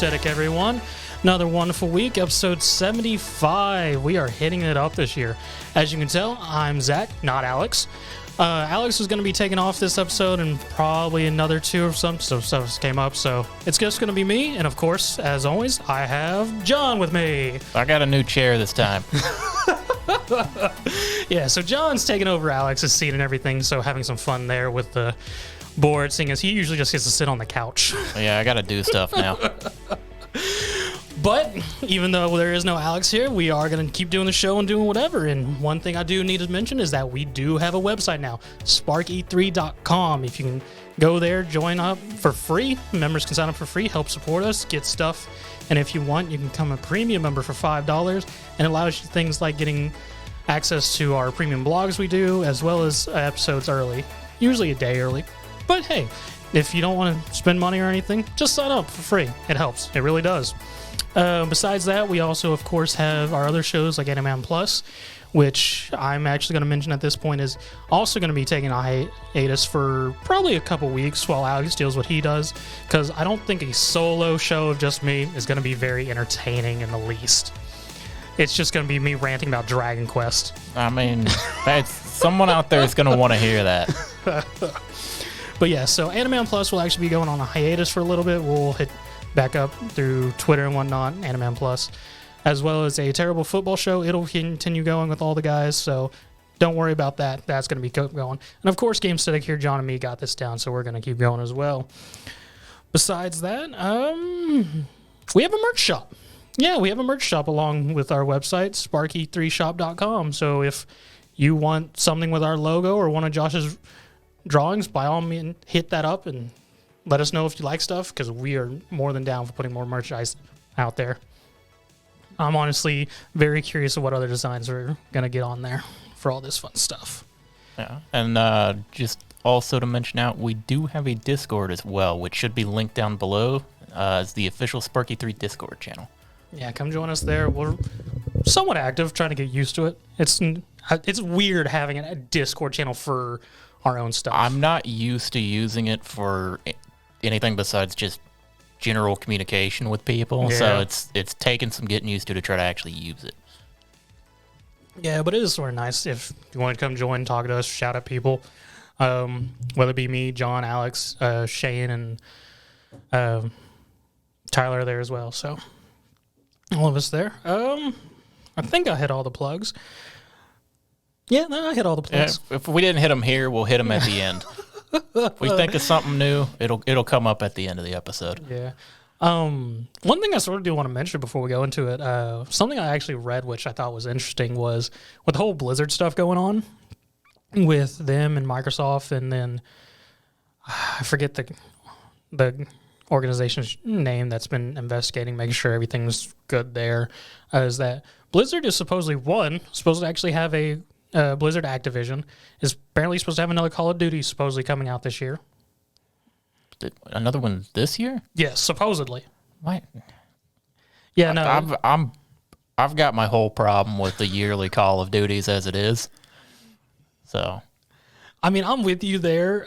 Gamesthetic, everyone. Another wonderful week, episode 75. We are hitting it up this year. As you can tell, I'm Zach, not Alex. Alex is going to be taking off this episode and probably another two or something, so stuff came up. So it's just going to be me, and of course, as always, I have John with me. I got a new chair this time. Yeah, so John's taking over Alex's seat and everything, so having some fun there with the board, seeing as he usually just gets to sit on the couch. Yeah, I got to do stuff now. But even though there is no Alex here, we are going to keep doing the show and doing whatever. And one thing I do need to mention is that we do have a website now, SparkE3.com. If you can go there, join up for free. Members can sign up for free, help support us, get stuff. And if you want, you can become a premium member for $5, and it allows you things like getting access to our premium blogs we do, as well as episodes early, usually a day early. But hey, if you don't want to spend money or anything, just sign up for free. It helps. It really does. Besides that, we also, of course, have our other shows like AniMan Plus, which I'm actually going to mention at this point is also going to be taking a hiatus for probably a couple weeks while Alex deals what he does, because I don't think a solo show of just me is going to be very entertaining in the least. It's just going to be me ranting about Dragon Quest. I mean, someone out there is going to want to hear that. But yeah, so AniMan Plus will actually be going on a hiatus for a little bit. We'll hit back up through Twitter and whatnot, AniMan Plus, as well as a terrible football show. It'll continue going with all the guys, so don't worry about that. That's going to be going. And of course, Gamesthetic here, John and me got this down, so we're going to keep going as well. Besides that, we have a merch shop. Yeah, we have a merch shop along with our website, SparkE3shop.com. So if you want something with our logo or one of Josh's drawings, by all means, hit that up and let us know if you like stuff, because we are more than down for putting more merchandise out there. I'm honestly very curious of what other designs we're going to get on there for all this fun stuff. Yeah, and just also to mention out, we do have a Discord as well, which should be linked down below as the official SparkE3 Discord channel. Yeah, come join us there. We're somewhat active, trying to get used to it. It's weird having a Discord channel for our own stuff. I'm not used to using it for anything besides just general communication with people, so it's taken some getting used to try to actually use it. Yeah, but it is sort of nice if you want to come join, talk to us, shout at people, whether it be me, John, Alex, Shane, and Tyler there as well. So all of us there. I think I hit all the plugs. Yeah, no, I hit all the plugs. Yeah, if we didn't hit them here, we'll hit them at the end. If we think of something new, it'll come up at the end of the episode. Yeah. One thing I sort of do want to mention before we go into it, something I actually read which I thought was interesting was with the whole Blizzard stuff going on with them and Microsoft, and then I forget the organization's name that's been investigating, making sure everything's good there, is that Blizzard is supposed to actually have a Blizzard Activision is apparently supposed to have another Call of Duty supposedly coming out this year. Another one this year? Yes, supposedly. What? Yeah, no. I've got my whole problem with the yearly Call of Duties as it is. So, I mean, I'm with you there.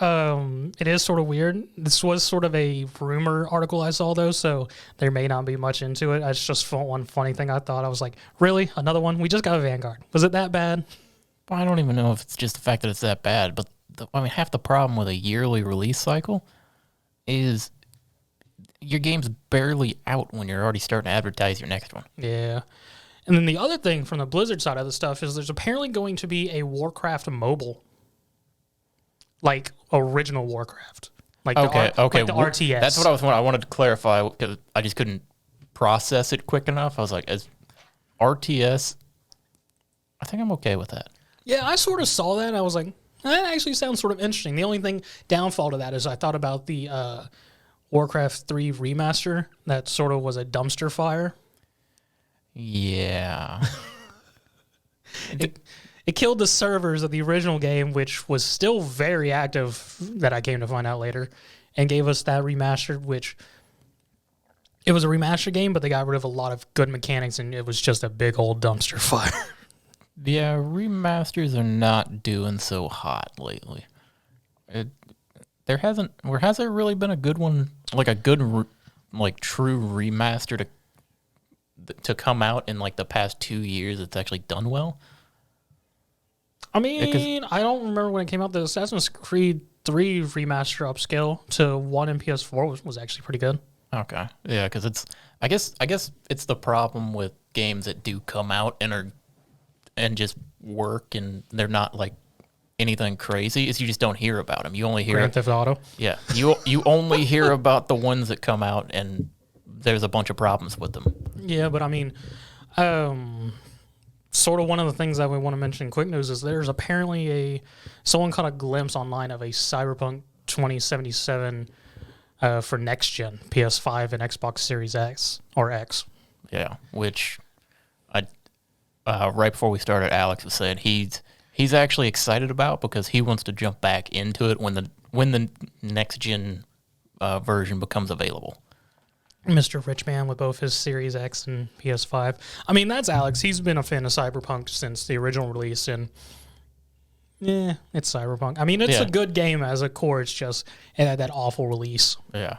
It is sort of weird. This was sort of a rumor article I saw, though, so there may not be much into it. It's just one funny thing I thought. I was like, really? Another one? We just got a Vanguard. Was it that bad? I don't even know if it's just the fact that it's that bad, but half the problem with a yearly release cycle is your game's barely out when you're already starting to advertise your next one. Yeah. And then the other thing from the Blizzard side of the stuff is there's apparently going to be a Warcraft mobile. Like original Warcraft. Like the RTS. That's what I wanted to clarify, because I just couldn't process it quick enough. I was like, as RTS, I think I'm okay with that. Yeah, I sort of saw that. I was like, that actually sounds sort of interesting. The only downfall to that is I thought about the Warcraft 3 remaster that sort of was a dumpster fire. Yeah. It killed the servers of the original game, which was still very active, that I came to find out later, and gave us that remastered, which it was a remastered game, but they got rid of a lot of good mechanics, and it was just a big old dumpster fire. Yeah, remasters are not doing so hot lately. There hasn't really been a good one, like a good like true remaster to come out in like the past 2 years that's actually done well. I mean, I don't remember when it came out. The Assassin's Creed 3 remaster upscale to 1 in PS4 was actually pretty good. Okay, yeah, because it's I guess it's the problem with games that do come out and just work and they're not like anything crazy is you just don't hear about them. You only hear Grand Theft Auto. Yeah, you only hear about the ones that come out and there's a bunch of problems with them. Yeah, but I mean, sort of one of the things that we want to mention in quick news is there's apparently someone caught a glimpse online of a Cyberpunk 2077 for next gen PS5 and Xbox Series X or X. Yeah, which right before we started, Alex was saying he's actually excited about because he wants to jump back into it when the next gen version becomes available. Mr. Rich Man with both his Series X and PS5. I mean, that's Alex. He's been a fan of Cyberpunk since the original release, and it's Cyberpunk. I mean, it's a good game as a core. It's just it had that awful release. Yeah,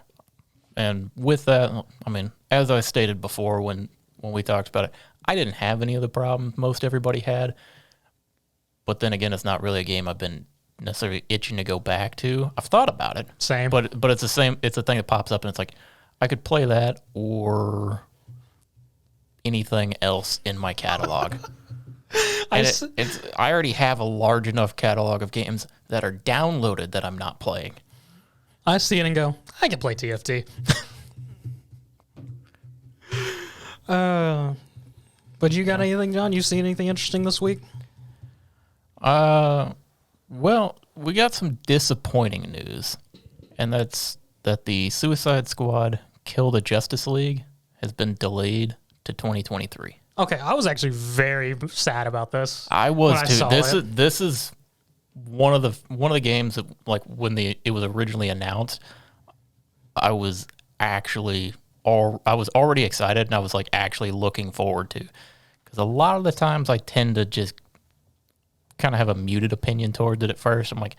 and with that, I mean, as I stated before when we talked about it, I didn't have any of the problems most everybody had. But then again, it's not really a game I've been necessarily itching to go back to. I've thought about it. Same. But it's the same. It's a thing that pops up, and it's like, I could play that or anything else in my catalog. I already have a large enough catalog of games that are downloaded that I'm not playing. I see it and go, I can play TFT. But you got anything, John? You see anything interesting this week? Well, we got some disappointing news, and that's that the Suicide Squad Kill the Justice League has been delayed to 2023. Okay, I was actually very sad about this. I was too. This is one of the games that, like, when it was originally announced, I was already excited, and I was like actually looking forward to, because a lot of the times I tend to just kind of have a muted opinion towards it at first. I'm like,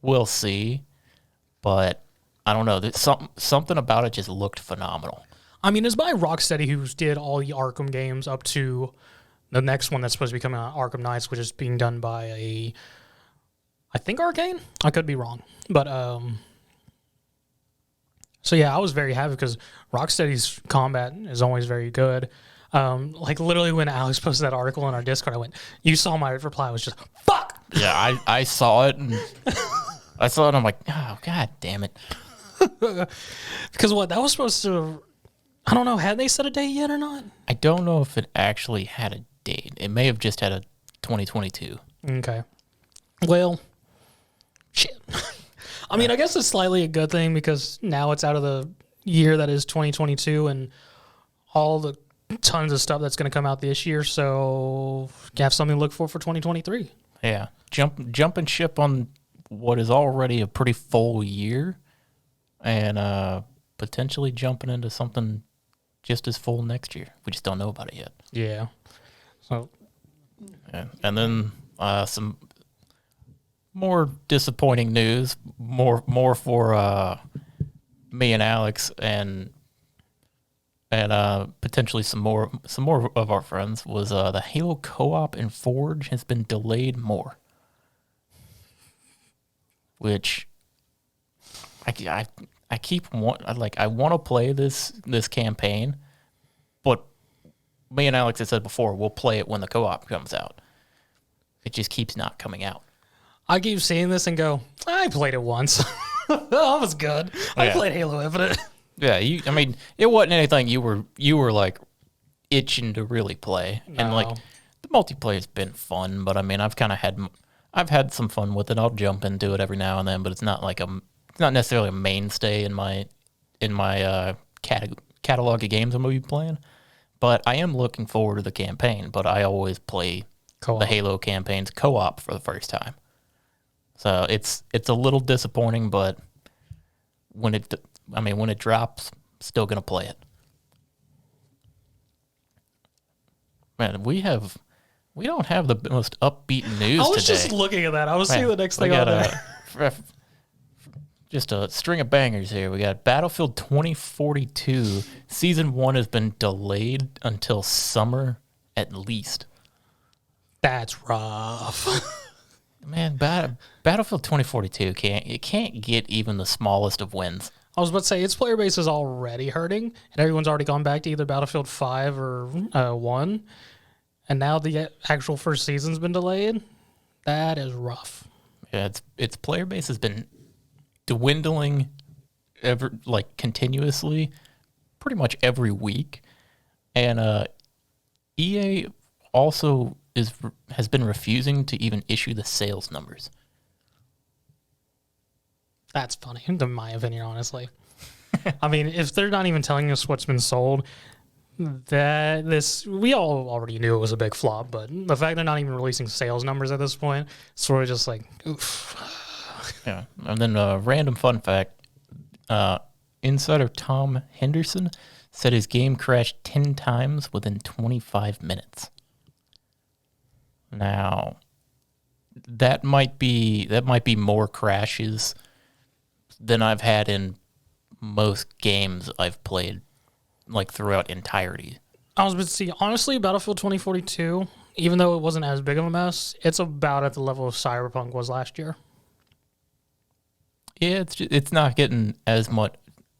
we'll see, but I don't know. There's something about it just looked phenomenal. I mean, it's by Rocksteady, who did all the Arkham games up to the next one that's supposed to be coming out, Arkham Knights, which is being done by I think Arcane. I could be wrong, but so yeah, I was very happy because Rocksteady's combat is always very good. Like literally when Alex posted that article in our Discord, I went, "You saw my reply?" I was just fuck. Yeah, I saw it and I saw it. And I'm like, oh god damn it. Because that was supposed to, I don't know, had they set a date yet or not? I don't know if it actually had a date. It may have just had a 2022. Okay. Well, shit. I mean, I guess it's slightly a good thing because now it's out of the year that is 2022 and all the tons of stuff that's going to come out this year. So you have something to look for 2023. Yeah. Jumping ship on what is already a pretty full year, and potentially jumping into something just as full next year. We just don't know about it yet. Yeah. So, and then some more disappointing news, more for me and Alex, and potentially some more of our friends, was the Halo co-op in Forge has been delayed more, which I keep I want to play this campaign, but me and Alex had said before, we'll play it when the co-op comes out. It just keeps not coming out. I keep seeing this and go, I played it once. That was good. I played Halo Infinite. Yeah, I mean, it wasn't anything you were like itching to really play. No. And like the multiplayer's been fun, but I mean, I've had some fun with it. I'll jump into it every now and then, but it's not necessarily a mainstay in my catalog of games I'm gonna be playing. But I am looking forward to the campaign. But I always play co-op. The Halo campaigns co-op for the first time. So it's a little disappointing, but when it drops, still gonna play it. Man, we don't have the most upbeat news today. I was just looking at that. I was seeing the next thing on there. Just a string of bangers here. We got Battlefield 2042. Season 1 has been delayed until summer at least. That's rough. Man, Battlefield 2042 can't get even the smallest of wins. I was about to say, its player base is already hurting, and everyone's already gone back to either Battlefield 5 or 1, and now the actual first season's been delayed. That is rough. Yeah, its player base has been dwindling continuously, pretty much every week, and EA also has been refusing to even issue the sales numbers. That's funny, in my opinion, honestly. I mean, if they're not even telling us what's been sold, we all already knew it was a big flop, but the fact they're not even releasing sales numbers at this point, it's sort of just like, oof. Yeah, and then a random fun fact, insider Tom Henderson said his game crashed 10 times within 25 minutes. Now, that might be more crashes than I've had in most games I've played, like throughout entirety. I was about to see, honestly, Battlefield 2042, even though it wasn't as big of a mess, it's about at the level of Cyberpunk was last year. Yeah, it's not getting as much,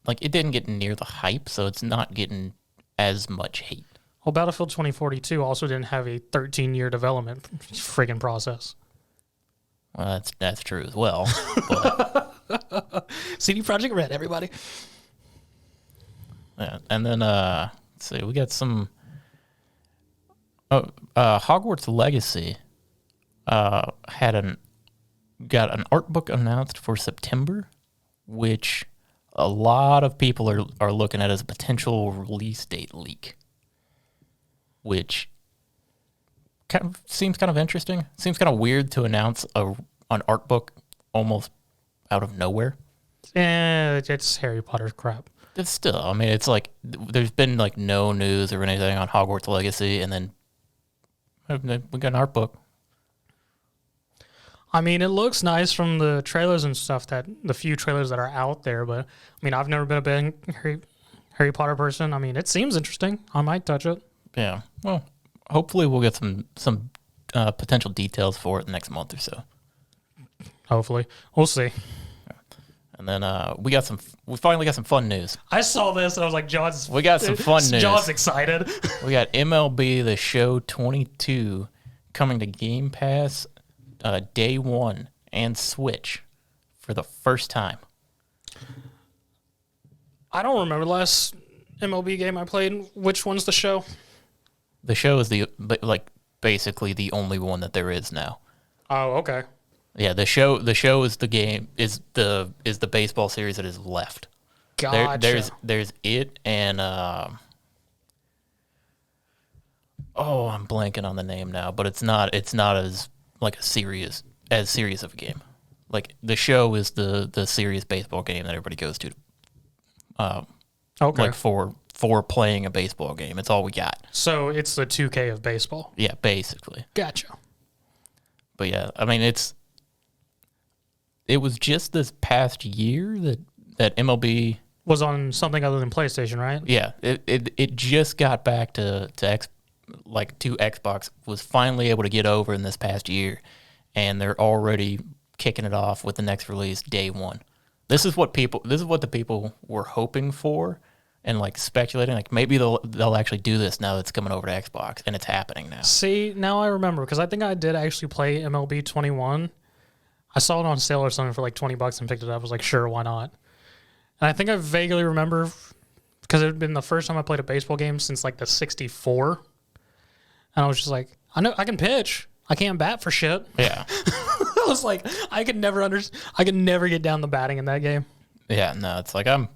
like it didn't get near the hype, so it's not getting as much hate. Well, Battlefield 2042 also didn't have a 13-year development friggin' process. Well, that's true as well. But CD Projekt Red, everybody. yeah, and then let's see, we got some Hogwarts Legacy got an art book announced for September, which a lot of people are looking at as a potential release date leak, which seems kind of interesting. Seems kind of weird to announce an art book almost out of nowhere. Yeah, it's Harry Potter crap. It's still, I mean, it's like there's been like no news or anything on Hogwarts Legacy, and then we got an art book. I mean, it looks nice from the trailers and stuff, the few trailers that are out there, but I mean, I've never been a big Harry Potter person. I mean, it seems interesting. I might touch it. Yeah. Well, hopefully we'll get some potential details for it next month or so. Hopefully. We'll see. And then we finally got some fun news. I saw this and I was like, we got some fun news. John's excited. We got MLB The Show 22 coming to Game Pass day 1 and Switch for the first time. I don't remember the last MLB game I played. Which one's the show? The show is basically the only one that there is now. Oh, okay. Yeah, the show is the game is the baseball series that is left. Gotcha. There's it and I'm blanking on the name now, but it's not as like serious of a game. Like the show is the serious baseball game that everybody goes to. Okay. Like for playing a baseball game. It's all we got. So it's the 2K of baseball. Yeah, basically. Gotcha. But yeah, I mean it was just this past year that MLB was on something other than PlayStation, right? Yeah, it just got back to Xbox, was finally able to get over in this past year, and they're already kicking it off with the next release day 1. This is what the people were hoping for and like speculating, like maybe they'll actually do this now that it's coming over to Xbox, and it's happening now. See, now I remember, because I think I did actually play MLB 21. I saw it on sale or something for like $20 and picked it up. I was like, sure, why not? And I think I vaguely remember, because it had been the first time I played a baseball game since like the 64. And I was just like, I know I can pitch. I can't bat for shit. Yeah. I was like, I could never get down the batting in that game. Yeah, no, it's like I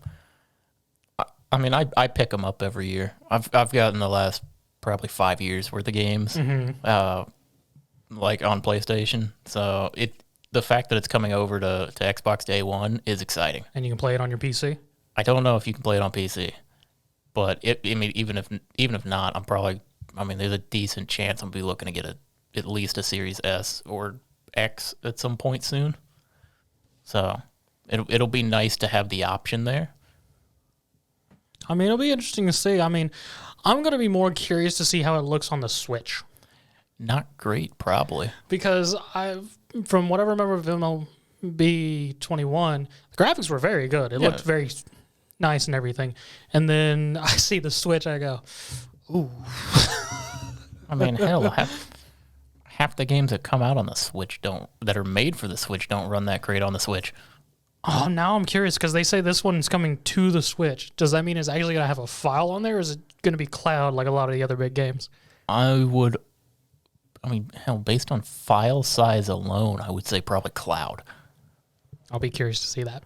pick them up every year. I've gotten the last probably 5 years worth of games, like on PlayStation. So the fact that it's coming over to Xbox day 1 is exciting. And you can play it on your PC? I don't know if you can play it on PC, but even if not, there's a decent chance I'll be looking to get at least a Series S or X at some point soon. So It'll be nice to have the option there. I mean, it'll be interesting to see. I mean, I'm going to be more curious to see how it looks on the Switch. Not great, probably. Because from what I remember of MLB 21, the graphics were very good. It looked very nice and everything. And then I see the Switch, I go, ooh. I mean, hell, half the games that come out on the Switch that are made for the Switch don't run that great on the Switch. Oh, now I'm curious because they say this one's coming to the Switch. Does that mean it's actually going to have a file on there, or is it going to be cloud like a lot of the other big games? I mean, hell, based on file size alone, I would say probably cloud. I'll be curious to see that.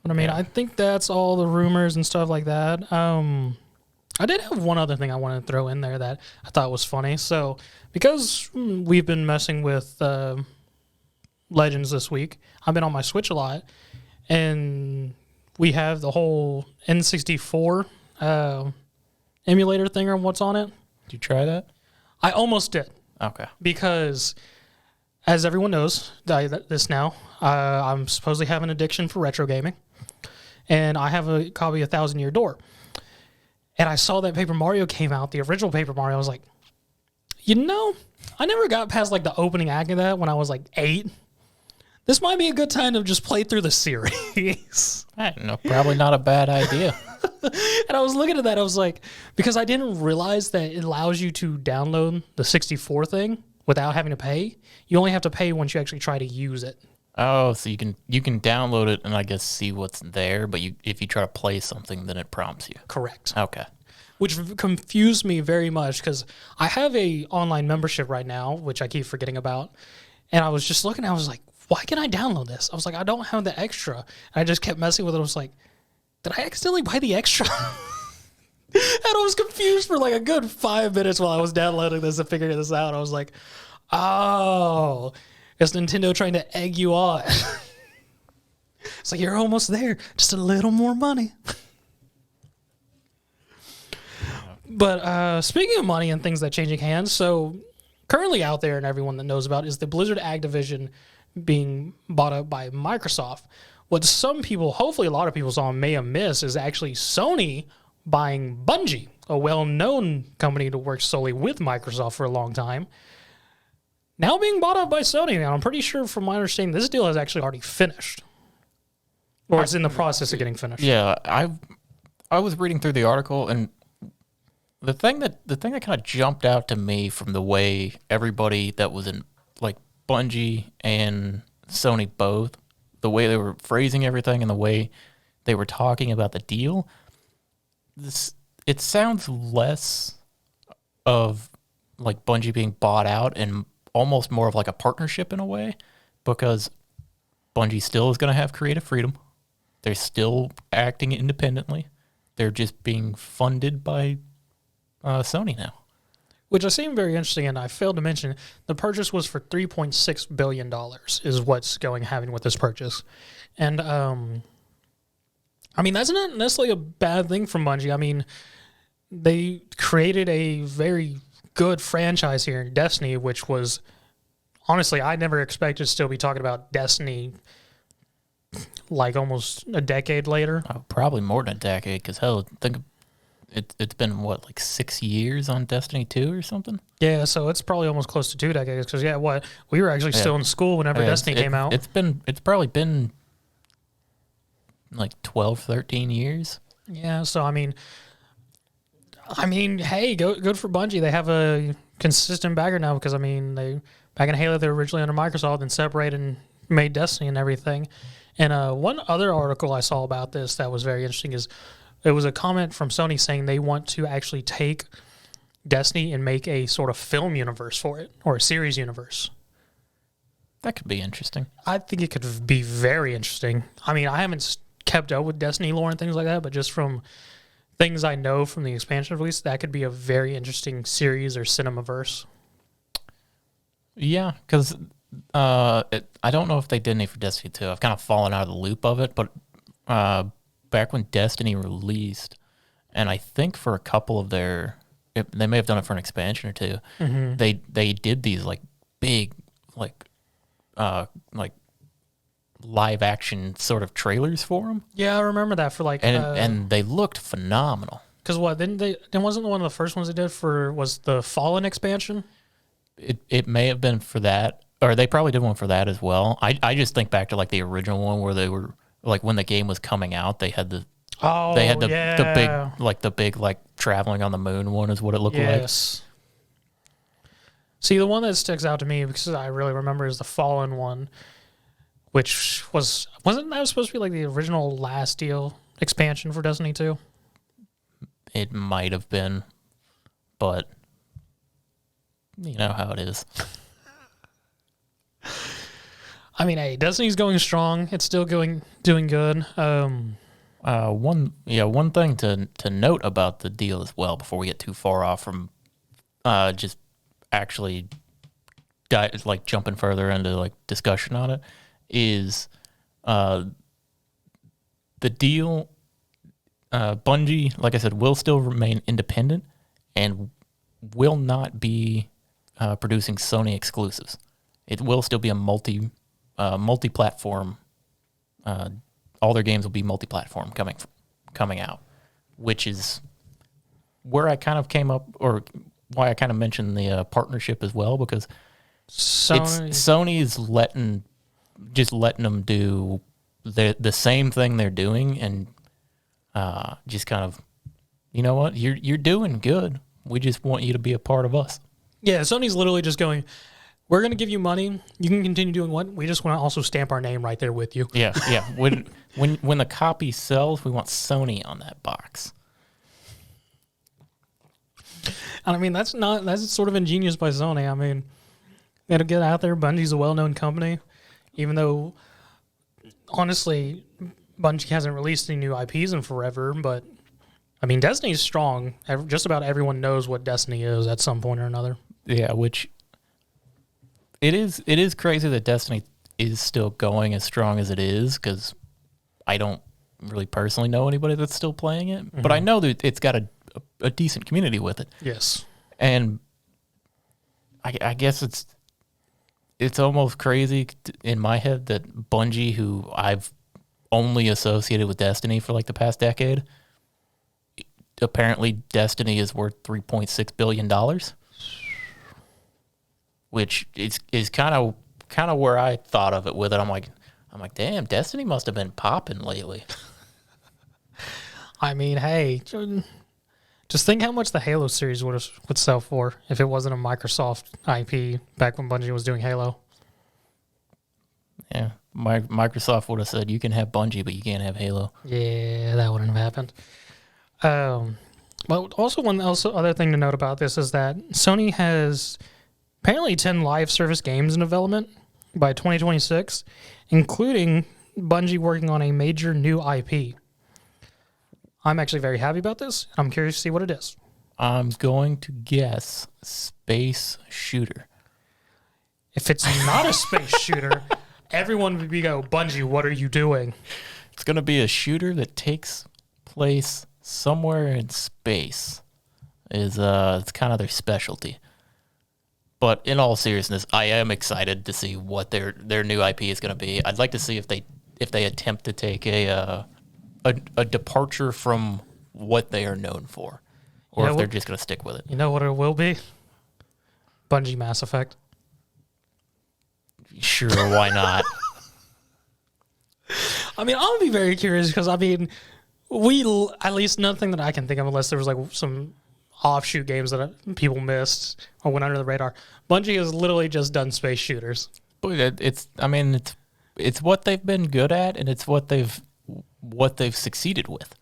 But I mean, I think that's all the rumors and stuff like that. I did have one other thing I wanted to throw in there that I thought was funny. So, because we've been messing with Legends this week, I've been on my Switch a lot, and we have the whole N64 emulator thing or what's on it. Did you try that? I almost did. Okay. Because, as everyone knows, I'm supposedly have an addiction for retro gaming, and I have a copy of Thousand Year Door. And I saw that Paper Mario came out, the original Paper Mario. I was like, I never got past like the opening act of that when I was like 8. This might be a good time to just play through the series. Probably not a bad idea. And I was looking at that, I was like, because I didn't realize that it allows you to download the 64 thing without having to pay. You only have to pay once you actually try to use it. Oh, so you can download it and I guess see what's there, but if you try to play something, then it prompts you. Correct. Okay. Which confused me very much because I have a online membership right now, which I keep forgetting about. And I was just looking, I was like, why can I download this? I was like, I don't have the extra. And I just kept messing with it. I was like, did I accidentally buy the extra? And I was confused for like a good 5 minutes while I was downloading this and figuring this out. I was like, oh, it's Nintendo trying to egg you on. It's like, you're almost there. Just a little more money. But speaking of money and things that changing hands, so currently out there and everyone that knows about is the Blizzard Activision being bought up by Microsoft. What some people, hopefully a lot of people saw, may have missed is actually Sony buying Bungie, a well-known company to work solely with Microsoft for a long time, now being bought up by Sony. And I'm pretty sure, from my understanding, this deal has actually already finished, or it's in the process of getting finished. Yeah, I was reading through the article, and the thing that kind of jumped out to me from the way everybody that was in like Bungie and Sony both, the way they were phrasing everything and the way they were talking about the deal, it sounds less of like Bungie being bought out and almost more of like a partnership in a way, because Bungie still is going to have creative freedom. They're still acting independently. They're just being funded by Sony now. Which I seem very interesting, and I failed to mention, the purchase was for $3.6 billion is what's happening with this purchase. And, I mean, that's not necessarily a bad thing from Bungie. I mean, they created a very good franchise here in Destiny, which was, honestly, I never expected to still be talking about Destiny like almost a decade later. Oh, probably more than a decade, because hell, think it's been, what, like 6 years on Destiny 2 or something? Yeah, so it's probably almost close to 2 decades, because, we were actually still in school whenever Destiny came out. It's probably been like 12, 13 years. Yeah, so, I mean, hey, good for Bungie. They have a consistent backer now, because, I mean, back in Halo, they were originally under Microsoft, then separated and made Destiny and everything. And one other article I saw about this that was very interesting is it was a comment from Sony saying they want to actually take Destiny and make a sort of film universe for it, or a series universe. That could be interesting. I think it could be very interesting. I mean, I haven't kept up with Destiny lore and things like that, but just from things I know from the expansion release, that could be a very interesting series or cinemaverse. Yeah, because I don't know if they did any for Destiny 2. I've kind of fallen out of the loop of it, but back when Destiny released, and I think for a couple of they may have done it for an expansion or two, they did these like big like live action sort of trailers for them. Yeah, I remember that for like, and they looked phenomenal. Because what? Then wasn't one of the first ones they did was the Fallen expansion? It may have been for that, or they probably did one for that as well. I just think back to like the original one where they were like when the game was coming out, they had the the big traveling on the moon one is what it looked like. Yes. See, the one that sticks out to me because I really remember is the Fallen one, which wasn't that supposed to be like the original last deal expansion for Destiny 2? It might have been, but you know how it is. I mean, hey, Destiny's going strong. It's still doing good. One thing to note about the deal as well before we get too far off from just actually jumping further into like discussion on it is the deal. Bungie, like I said, will still remain independent and will not be producing Sony exclusives. It will still be a multi-platform. All their games will be multi-platform coming out, which is where I kind of came up, or why I kind of mentioned the partnership as well, because Sony is letting them do the same thing they're doing, and just kind of, you know what, you're doing good. We just want you to be a part of us. Yeah, Sony's literally just going, we're going to give you money. You can continue doing what? We just want to also stamp our name right there with you. Yeah. When the copy sells, we want Sony on that box. I mean, that's sort of ingenious by Sony. I mean, they had to get out there. Bungie's a well-known company, even though, honestly, Bungie hasn't released any new IPs in forever. But, I mean, Destiny's strong. Just about everyone knows what Destiny is at some point or another. Yeah, which it is crazy that Destiny is still going as strong as it is, because I don't really personally know anybody that's still playing it. Mm-hmm. But I know that it's got a decent community with it. Yes. And I guess it's almost crazy in my head that Bungie, who I've only associated with Destiny for like the past decade, apparently Destiny is worth $3.6 billion, which is kind of where I thought of it with it. I'm like, damn, Destiny must have been popping lately. I mean, hey, just think how much the Halo series would sell for if it wasn't a Microsoft IP back when Bungie was doing Halo. Yeah, Microsoft would have said, you can have Bungie, but you can't have Halo. Yeah, that wouldn't have happened. But also other thing to note about this is that Sony has apparently 10 live service games in development by 2026, including Bungie working on a major new IP. I'm actually very happy about this. I'm curious to see what it is. I'm going to guess space shooter. If it's not a space shooter, everyone would go, Bungie, what are you doing? It's going to be a shooter that takes place somewhere in space. It's kind of their specialty. But in all seriousness, I am excited to see what their new IP is going to be. I'd like to see if they attempt to take a departure from what they are known for, or if they're just going to stick with it. You know what it will be? Bungie Mass Effect. Sure, why not? I mean, I'll be very curious because, I mean, at least nothing that I can think of, unless there was like some offshoot games that people missed or went under the radar. Bungie has literally just done space shooters. But it's what they've been good at, and it's what they've succeeded with.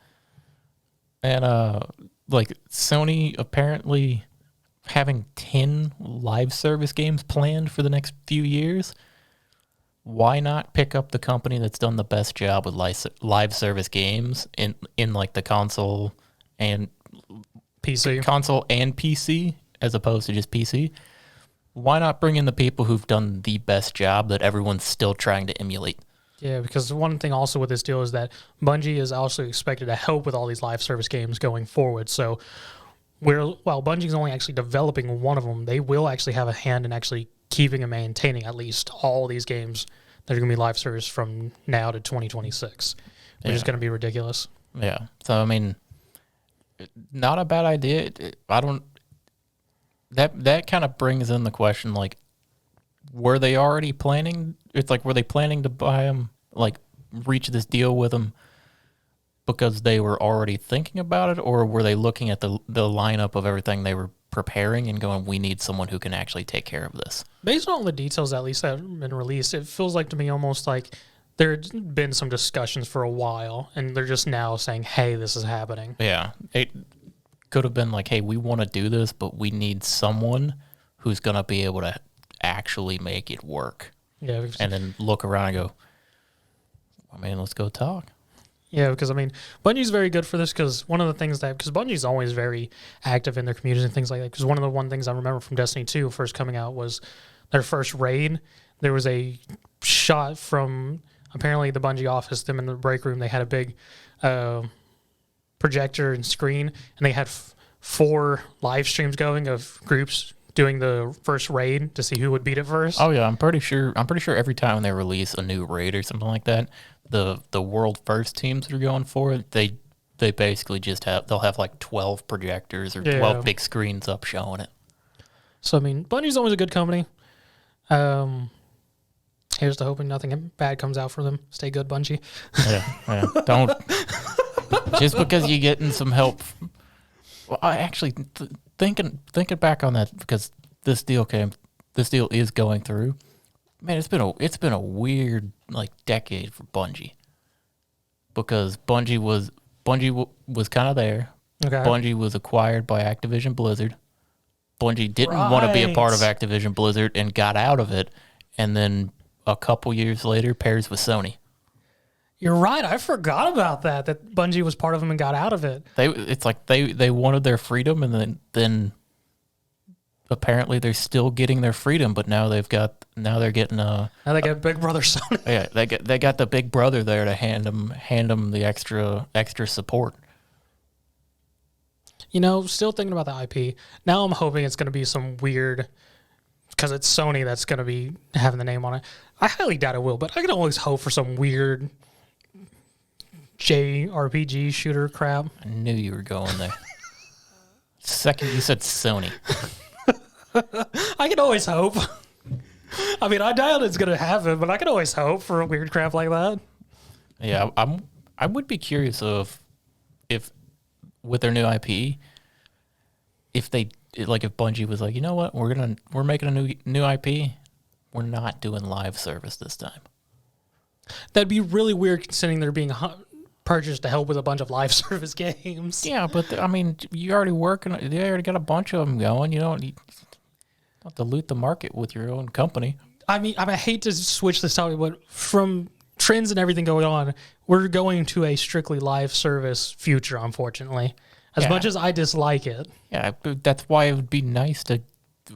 And like Sony apparently having 10 live service games planned for the next few years. Why not pick up the company that's done the best job with live service games in like the console and PC, as opposed to just PC? Why not bring in the people who've done the best job that everyone's still trying to emulate? Yeah, because one thing also with this deal is that Bungie is also expected to help with all these live service games going forward. So while Bungie's only actually developing one of them, they will actually have a hand in actually keeping and maintaining at least all these games there's going to be live service from now to 2026, which is going to be ridiculous. Yeah. So, I mean, not a bad idea. I don't... That kind of brings in the question, like, were they already planning... It's like, were they planning to buy them, like, reach this deal with them because they were already thinking about it, or were they looking at the lineup of everything they were preparing and going, we need someone who can actually take care of this? Based on all the details, at least, that have been released, it feels like to me almost like there's been some discussions for a while, and they're just now saying, hey, this is happening. Yeah. It could have been like, hey, we want to do this, but we need someone who's going to be able to actually make it work. Yeah. And then look around and go, I mean, let's go talk. Yeah, because, I mean, Bungie's very good for this because one of the things because Bungie's always very active in their communities and things like that. Because one of the things I remember from Destiny 2 first coming out was their first raid. There was a shot from apparently the Bungie office, them in the break room. They had a big projector and screen, and they had 4 live streams going of groups doing the first raid to see who would beat it first. Oh yeah, I'm pretty sure every time they release a new raid or something like that, the world first teams that are going for it, they basically just they'll have like 12 projectors or 12 big screens up showing it. So I mean, Bungie's always a good company. Here's to hoping nothing bad comes out for them. Stay good, Bungie. Yeah. Don't just because you're getting some help. Well, I actually thinking back on that, because this deal is going through. Man, it's been a weird like decade for Bungie, because Bungie was kind of there. Okay. Bungie was acquired by Activision Blizzard. Bungie didn't want to be a part of Activision Blizzard and got out of it, and then a couple years later pairs with Sony. You're right. I forgot about that Bungie was part of them and got out of it. It's like they wanted their freedom, and then apparently they're still getting their freedom, but now they're getting now they got Big Brother Sony. Yeah, they got the big brother there to hand them the extra support. You know, still thinking about the IP. Now I'm hoping it's going to be some weird, because it's Sony that's going to be having the name on it. I highly doubt it will, but I can always hope for some weird JRPG shooter crap. I knew you were going there. Second you said Sony. I can always hope. I mean, I doubt it's going to happen, but I can always hope for a weird crap like that. Yeah, I would be curious if with their new IP, if Bungie was like, you know what, we're making a new IP, we're not doing live service this time. That'd be really weird considering they're being purchased to help with a bunch of live service games. Yeah, but I mean, you already got a bunch of them going. You don't have to loot the market with your own company. I mean, I hate to switch this topic, but from trends and everything going on, we're going to a strictly live service future, unfortunately. As much as I dislike it. Yeah, that's why it would be nice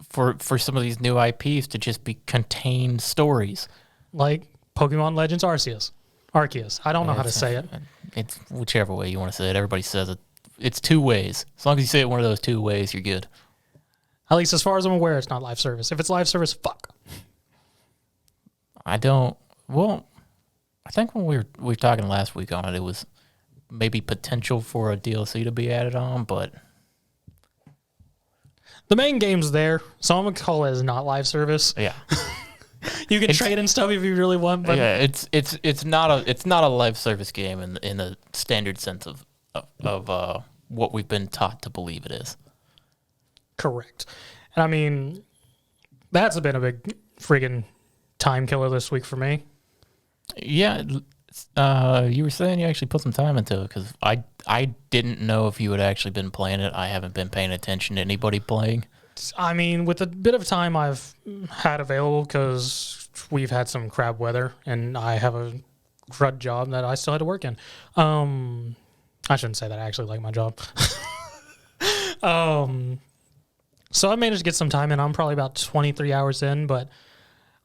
for some of these new IPs to just be contained stories. Like Pokemon Legends Arceus. I don't know how to say it. It's whichever way you want to say it. Everybody says it. It's 2 ways. As long as you say it one of those 2 ways, you're good. At least as far as I'm aware, it's not live service. If it's live service, fuck. I don't... Well, I think when we were talking last week on it, it was maybe potential for a DLC to be added on, but... The main game's there, so I'm going to call it as not live service. Yeah. You can trade in stuff if you really want, but... Yeah, it's not a live service game in the standard sense of what we've been taught to believe it is. Correct. And I mean, that's been a big friggin' time killer this week for me. Yeah, you were saying you actually put some time into it, because I didn't know if you had actually been playing it. I haven't been paying attention to anybody playing. I mean, with the bit of time I've had available, because we've had some crap weather, and I have a crud job that I still had to work in. I shouldn't say that. I actually like my job. So I managed to get some time in. I'm probably about 23 hours in, but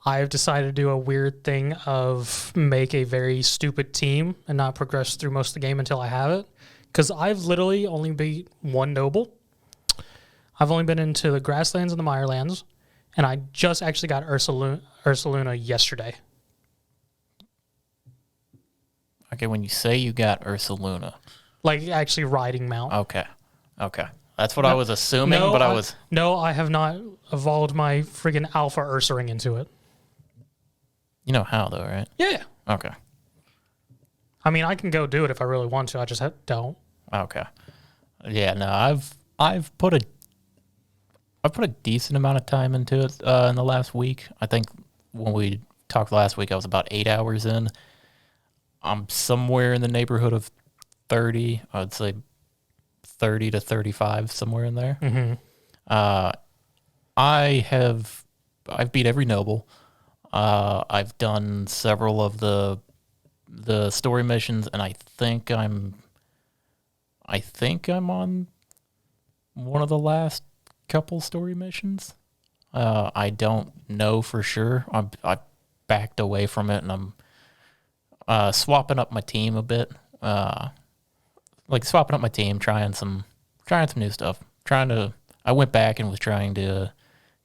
I've decided to do a weird thing of make a very stupid team and not progress through most of the game until I have it. Because I've literally only beat 1 noble. I've only been into the Grasslands and the Mirelands, and I just actually got Ursaluna yesterday. Okay, when you say you got Ursaluna. Like actually riding mount. Okay. That's what I was assuming, but I was... No, I have not evolved my friggin' Alpha Ursaring into it. You know how, though, right? Yeah. Okay. I mean, I can go do it if I really want to. I just don't. Okay. Yeah, no, I've put a decent amount of time into it in the last week. I think when we talked last week, I was about 8 hours in. I'm somewhere in the neighborhood of 30. I'd say 30 to 35, somewhere in there. Mm-hmm. I've beat every noble. I've done several of the story missions, and I think I'm on one of the last couple story missions. I don't know for sure. I backed away from it, and I'm swapping up my team a bit. Swapping up my team, trying some new stuff. I went back and was trying to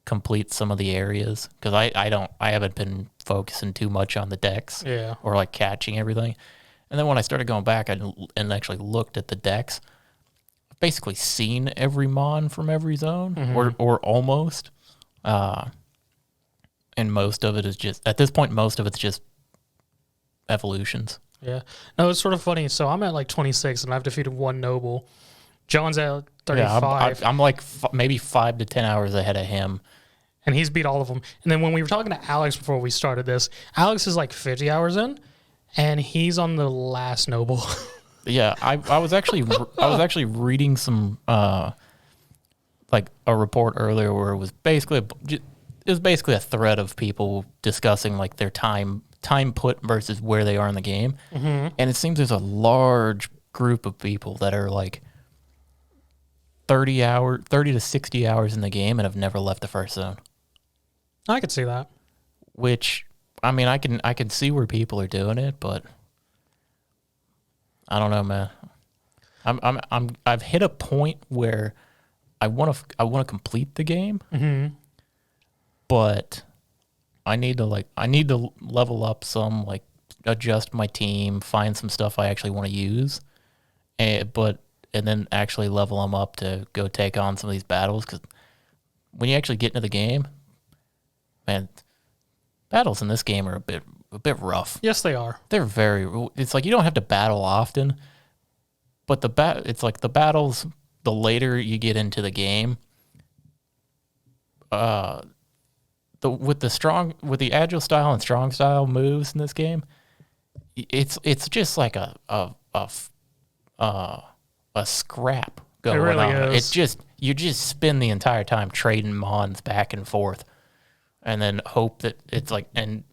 complete some of the areas because I haven't been focusing too much on the decks, or like catching everything. And then when I started going back and actually looked at the decks, I've basically seen every mon from every zone, or almost. And most of it is just, at this point, most of it's just evolutions. Yeah. No, it's sort of funny. So I'm at like 26 and I've defeated one noble. John's at 35. Yeah, I'm like maybe 5 to 10 hours ahead of him. And he's beat all of them. And then when we were talking to Alex before we started this, Alex is like 50 hours in, and he's on the last noble. Yeah, I was actually reading some like a report earlier where it was basically a thread of people discussing like their time put versus where they are in the game. And it seems there's a large group of people that are like 30 to 60 hours in the game and have never left the first zone. I could see that. Which, I mean, I can see where people are doing it, but I don't know, man. I've hit a point where I want to complete the game, but I need to level up some, like adjust my team, find some stuff I actually want to use, and then actually level them up to go take on some of these battles. Because when you actually get into the game, man, battles in this game are a bit rough. Yes, they are. They're it's like you don't have to battle often, but it's like the battles, the later you get into the game, with the agile style and strong style moves in this game, it's just like a scrap going on. It really is. It's just, you just spend the entire time trading mons back and forth, and then hope that it's like, and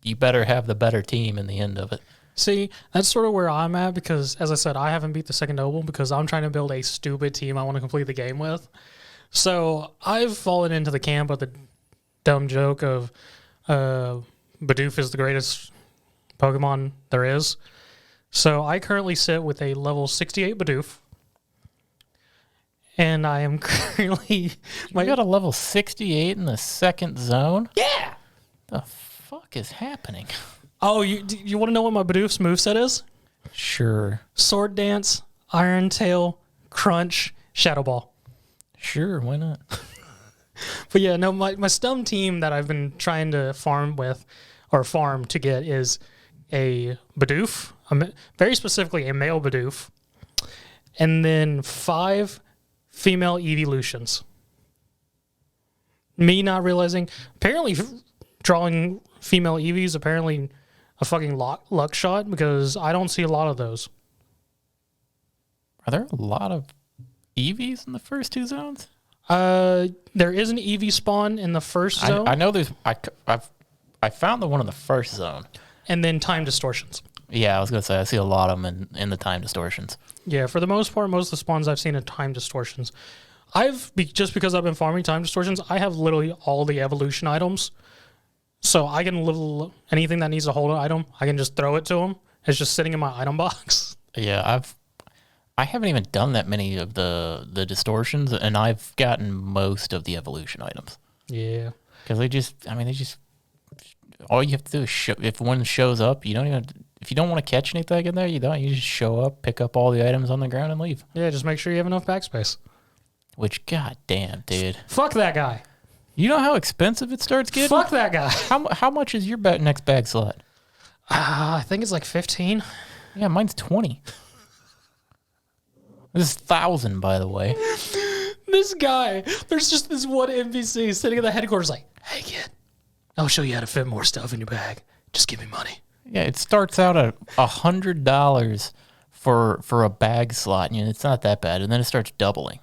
you better have the better team in the end of it. See, that's sort of where I'm at because, as I said, I haven't beat the second noble because I'm trying to build a stupid team I want to complete the game with. So I've fallen into the camp of the dumb joke of Bidoof is the greatest Pokemon there is. So I currently sit with a level 68 Bidoof. And I am currently... You got a level 68 in the second zone? Yeah! The fuck is happening? Oh, you want to know what my Bidoof's moveset is? Sure. Sword Dance, Iron Tail, Crunch, Shadow Ball. Sure, why not? But yeah, no, my STUM team that I've been trying to farm to get is a Bidoof, very specifically a male Bidoof, and then 5 female evolutions. Me not realizing, apparently drawing female EVs is apparently a fucking luck shot because I don't see a lot of those. Are there a lot of EVs in the first 2 zones? There is an EV spawn in the first zone. I know there's. I found the one in the first zone. And then time distortions. Yeah, I was gonna say I see a lot of them in the time distortions. Yeah, for the most part, most of the spawns I've seen are time distortions. Just because I've been farming time distortions, I have literally all the evolution items. So I can anything that needs a hold item, I can just throw it to them. It's just sitting in my item box. Yeah, I haven't even done that many of the distortions, and I've gotten most of the evolution items. Yeah, because they just all you have to do is if one shows up, you don't even. if you don't want to catch anything in there, you don't. You just show up, pick up all the items on the ground, and leave. Yeah, just make sure you have enough backspace. Which, goddamn, dude. Fuck that guy. You know how expensive it starts getting? Fuck that guy. How much is your next bag slot? I think it's like 15. Yeah, mine's 20. This is 1,000, by the way. This guy, there's just this one NPC sitting in the headquarters like, hey, kid, I'll show you how to fit more stuff in your bag. Just give me money. Yeah, it starts out at $100 for a bag slot. You know, it's not that bad. And then it starts doubling.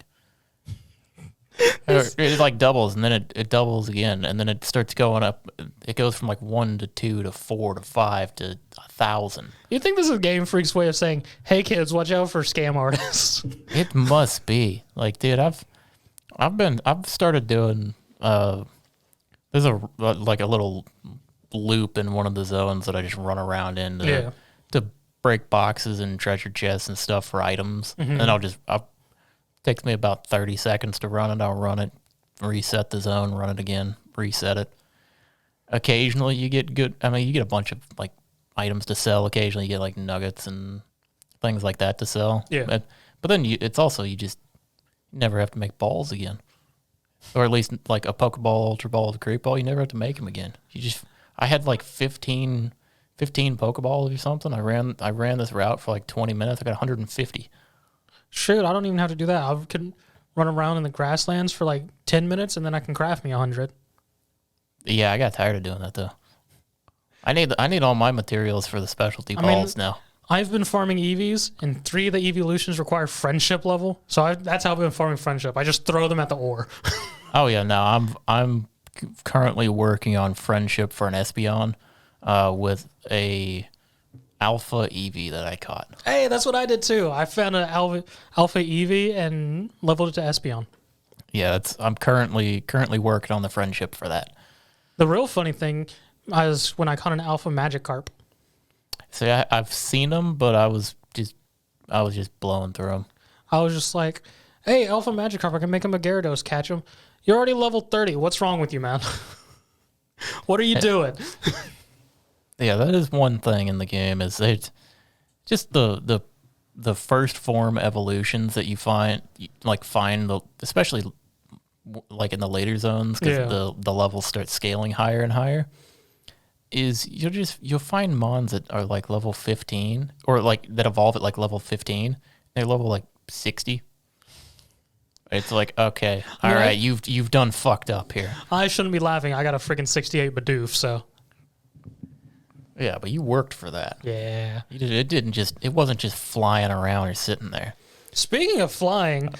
It like doubles, and then it doubles again, and then it starts going up. It goes from like 1 to 2 to 4 to 5 to 1,000. You think this is Game Freak's way of saying, hey, kids, watch out for scam artists? It must be. Like, dude, I've started doing, there's a little loop in one of the zones that I just run around in to break boxes and treasure chests and stuff for items. And I'll takes me about 30 seconds to run it. I'll run it, reset the zone, run it again, reset it. Occasionally you get you get a bunch of like items to sell. Occasionally you get like nuggets and things like that to sell. Yeah. But then it's also, you just never have to make balls again. Or at least like a Pokeball, Ultra Ball, the Great Ball, you never have to make them again. I had like 15 Pokeballs or something. I ran this route for like 20 minutes. I got 150. Shoot, I don't even have to do that. I can run around in the grasslands for like 10 minutes, and then I can craft me 100. Yeah, I got tired of doing that, though. I need all my materials for the specialty balls now. I've been farming EVs, and 3 of the evolutions require friendship level. So that's how I've been farming friendship. I just throw them at the ore. Oh, yeah, no, I'm currently working on friendship for an Espeon with a alpha Eevee that I caught. Hey, that's what I did too. I found an alpha Eevee and leveled it to Espeon. Yeah, I'm currently working on the friendship for that. The real funny thing is when I caught an alpha Magikarp. See, I've seen them, but I was just blowing through them. I was just like, hey, alpha Magikarp, I can make him a Gyarados, catch him. You're already level 30. What's wrong with you, man? What are you doing? Yeah, that is one thing in the game, is it's just the first form evolutions that you find especially like in the later zones, because the levels start scaling higher and higher, is you'll find mons that are like level 15 or like that evolve at like level 15. They're level like 60. It's like, okay, all right, you've done fucked up here. I shouldn't be laughing. I got a freaking 68 Bidoof, so. Yeah, but you worked for that. Yeah. It wasn't just flying around or sitting there. Speaking of flying,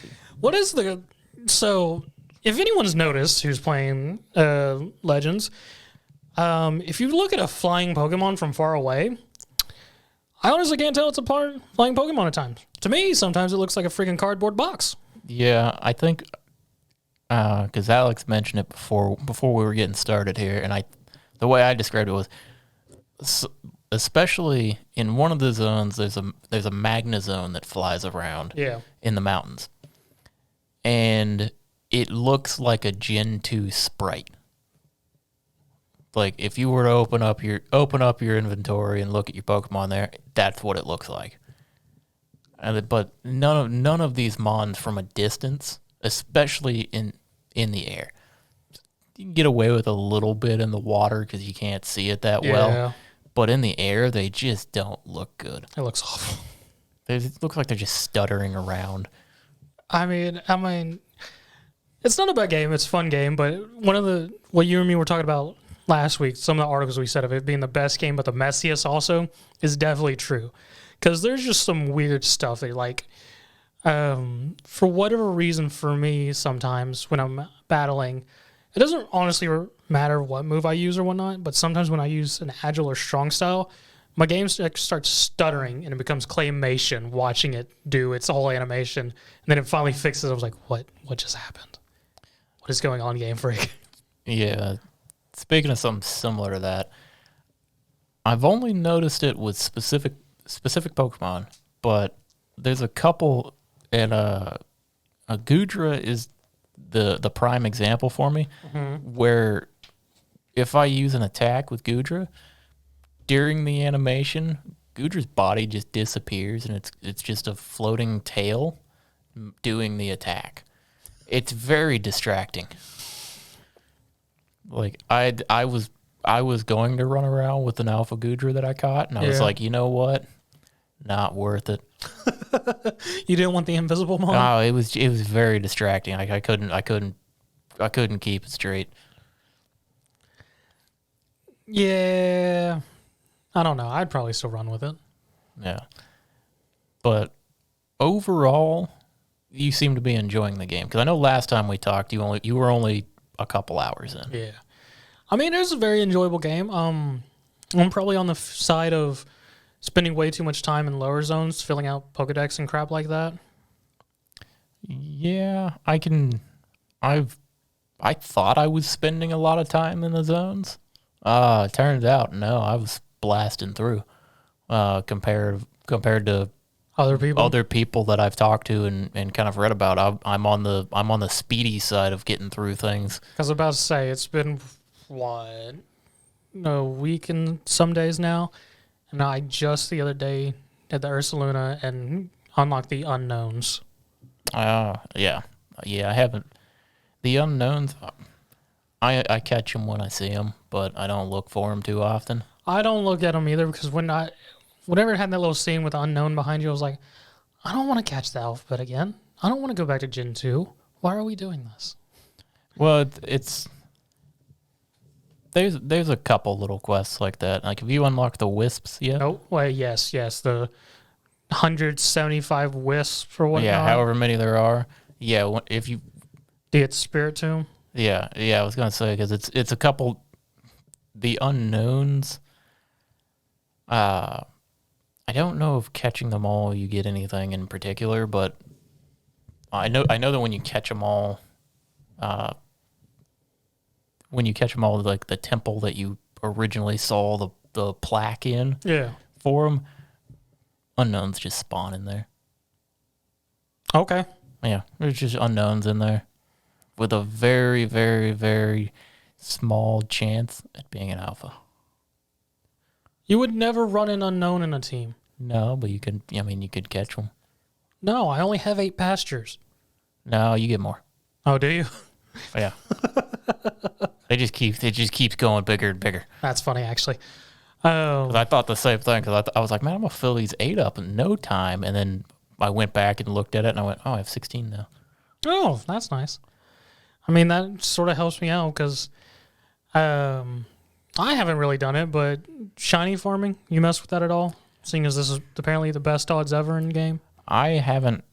so if anyone's noticed who's playing Legends, if you look at a flying Pokemon from far away, I honestly can't tell it's a flying Pokemon at times. To me, sometimes it looks like a freaking cardboard box. Yeah, I think because Alex mentioned it before we were getting started here, and the way I described it was, especially in one of the zones, there's a magna zone that flies around in the mountains, and it looks like a Gen 2 sprite. Like if you were to open up your inventory and look at your Pokemon there, that's what it looks like. But none of these mons from a distance, especially in the air, you can get away with a little bit in the water because you can't see it that well. But in the air, they just don't look good. It looks awful. It looks like they're just stuttering around. I mean, it's not a bad game. It's a fun game. But what you and me were talking about last week, some of the articles we said of it being the best game, but the messiest also, is definitely true. Because there's just some weird stuff that, like, for whatever reason, for me, sometimes when I'm battling, it doesn't honestly matter what move I use or whatnot, but sometimes when I use an agile or strong style, my game starts stuttering and it becomes claymation watching it do its whole animation. And then it finally fixes it. I was like, what just happened? What is going on, Game Freak? Yeah. Speaking of something similar to that, I've only noticed it with specific Pokemon, but there's a couple, and a Goodra is the prime example for me, where if I use an attack with Goodra, during the animation, Goodra's body just disappears, and it's just a floating tail doing the attack. It's very distracting. Like I was going to run around with an alpha Goodra that I caught, and I was like, you know what? Not worth it. You didn't want the invisible one? Oh, it was very distracting. I couldn't keep it straight. Yeah. I don't know. I'd probably still run with it. Yeah. But overall, you seem to be enjoying the game. Because I know last time we talked, you were only a couple hours in. Yeah. I mean, it was a very enjoyable game. I'm probably on the side of spending way too much time in lower zones, filling out Pokedex and crap like that. Yeah, I thought I was spending a lot of time in the zones. It turns out, no, I was blasting through. Compared to other people that I've talked to and kind of read about, I'm on the speedy side of getting through things. I was about to say, it's been a week and some days now, and I just the other day did the Ursaluna and unlocked the unknowns. Yeah, I haven't. The unknowns, I catch them when I see them, but I don't look for them too often. I don't look at them either because whenever it had that little scene with the unknown behind you, I was like, I don't want to catch the alphabet again. I don't want to go back to Gen 2. Why are we doing this? Well, there's a couple little quests like that. Like, have you unlocked the wisps yet? Oh, well, yes. The 175 wisps or whatnot. Yeah, however many there are. Yeah, if you... Do you get Spirit Tomb? Yeah, I was going to say, because it's a couple... The unknowns... I don't know if catching them all you get anything in particular, but I know that when you catch them all... like the temple that you originally saw the plaque in for them, unknowns just spawn in there. Okay. Yeah, there's just unknowns in there with a very, very, very small chance at being an alpha. You would never run an unknown in a team. No, but you could catch them. No, I only have 8 pastures. No, you get more. Oh, do you? Yeah. It just keeps going bigger and bigger. That's funny, actually. Oh, I thought the same thing because I was like, man, I'm gonna fill these 8 up in no time, and then I went back and looked at it, and I went, oh, I have 16 now. Oh, that's nice. I mean, that sort of helps me out because I haven't really done it, but shiny farming, you mess with that at all? Seeing as this is apparently the best odds ever in the game. I haven't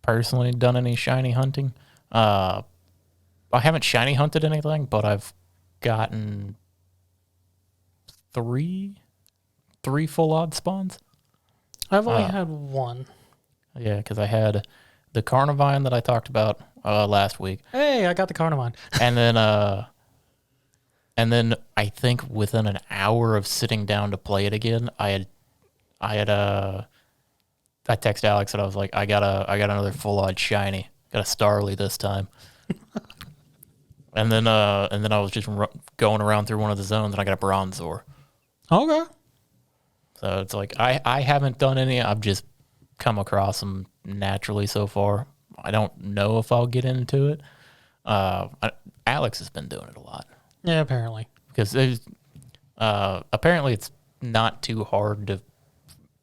personally done any shiny hunting. I haven't shiny hunted anything, but I've gotten three full odd spawns. I've only had 1. Yeah, because I had the Carnivine that I talked about last week. Hey, I got the Carnivine. And then I think within an hour of sitting down to play it again, I texted Alex and I was like, I got another full odd shiny, got a Starly this time. and then I was just going around through one of the zones and I got a Bronzor. Okay. So it's like I haven't done any. I've just come across them naturally so far. I don't know if I'll get into it. Alex has been doing it a lot. Yeah, apparently. Because apparently it's not too hard to,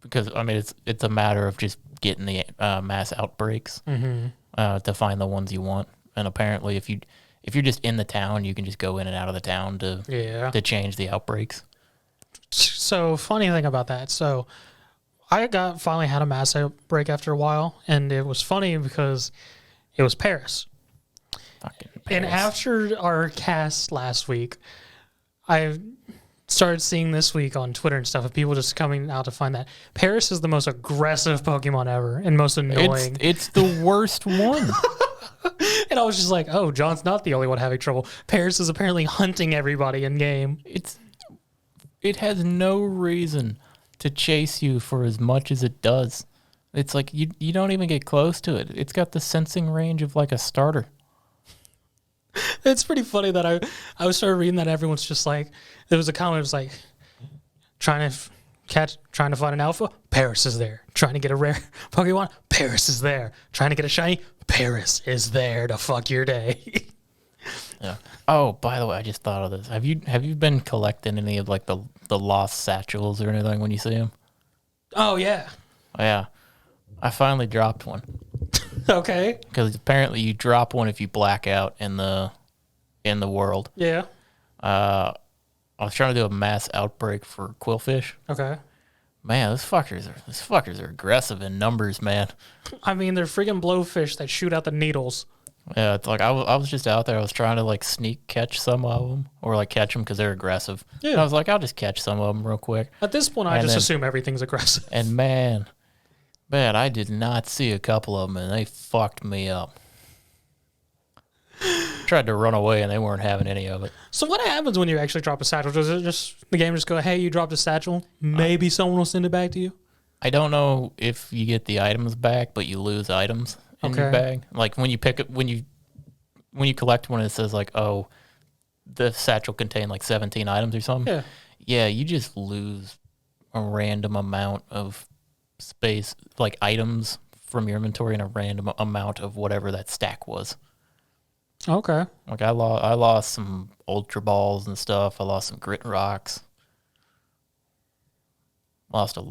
because I mean it's a matter of just getting the mass outbreaks to find the ones you want. And apparently if you're just in the town, you can just go in and out of the town to change the outbreaks. So funny thing about that. So I finally had a mass outbreak after a while, and it was funny because it was Paris. Fucking Paris. And after our cast last week, I started seeing this week on Twitter and stuff of people just coming out to find that Paris is the most aggressive Pokemon ever and most annoying. It's the worst one. And I was just like, oh, John's not the only one having trouble. Paris is apparently hunting everybody in game. It has no reason to chase you for as much as it does. It's like you don't even get close to it. It's got the sensing range of like a starter. It's pretty funny that I started reading that everyone's just like, there was a comment that was like, trying to trying to find an alpha, Paris is there. Trying to get a rare Pokemon, Paris is there. Trying to get a shiny, Paris is there to fuck your day. Yeah. Oh, by the way, I just thought of this. Have you been collecting any of like the lost satchels or anything when you see them? Oh yeah. Yeah. I finally dropped one. Okay. Because apparently you drop one if you black out in the world. Yeah. I was trying to do a mass outbreak for quillfish. Okay. Man, these fuckers are aggressive in numbers, man. I mean, they're freaking blowfish that shoot out the needles. Yeah, it's like I was just out there. I was trying to like sneak catch some of them, or like catch them because they're aggressive. Yeah. And I was like, I'll just catch some of them real quick. At this point, I just assume everything's aggressive. And man, I did not see a couple of them, and they fucked me up. Tried to run away, and they weren't having any of it. So what happens when you actually drop a satchel? Does it just the game just go, hey, you dropped a satchel? Maybe someone will send it back to you? I don't know if you get the items back, but you lose items in your bag. Like when you pick up when you collect one, it says like, oh, the satchel contained like 17 items or something. Yeah. Yeah, you just lose a random amount of space, like items from your inventory, and a random amount of whatever that stack was. Okay. Like I lost some Ultra Balls and stuff. I lost some Grit Rocks. Lost a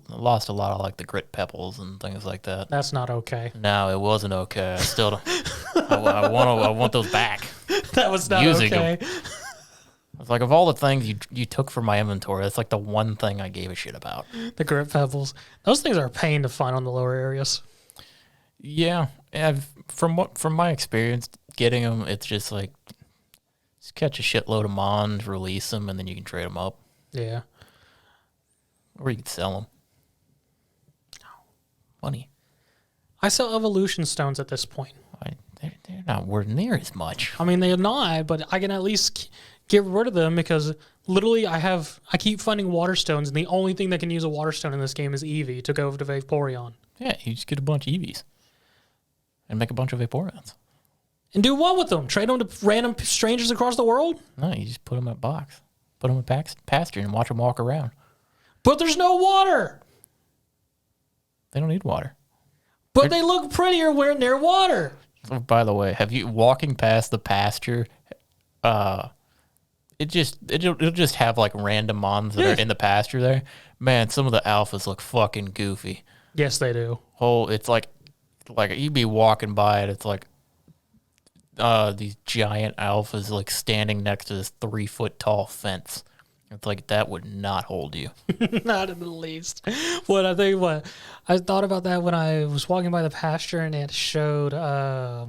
lot of like the Grit Pebbles and things like that. That's not okay. No, it wasn't okay. I still don't, I want those back. That was not Using okay. them. It's like of all the things you took from my inventory, that's like the one thing I gave a shit about. The Grit Pebbles. Those things are a pain to find on the lower areas. Yeah, from my experience getting them, it's just like just catch a shitload of mons, release them, and then you can trade them up. Yeah. Or you can sell them. Money. I sell evolution stones at this point. They're not worth near as much. I mean, they're not, but I can at least get rid of them because literally I keep finding water stones, and the only thing that can use a water stone in this game is Eevee to go to Vaporeon. Yeah, you just get a bunch of Eevees and make a bunch of Vaporeons. And do what with them? Trade them to random strangers across the world? No, you just put them in a box. Put them in pasture and watch them walk around. But there's no water. They don't need water. But they look prettier when near water. Oh, by the way, have you walking past the pasture? It'll just have like random mons that are in the pasture there. Man, some of the alphas look fucking goofy. Yes, they do. It's like you'd be walking by it. It's like these giant alphas like standing next to this 3-foot tall fence. It's like that would not hold you. Not in the least. I thought about that when I was walking by the pasture and it showed it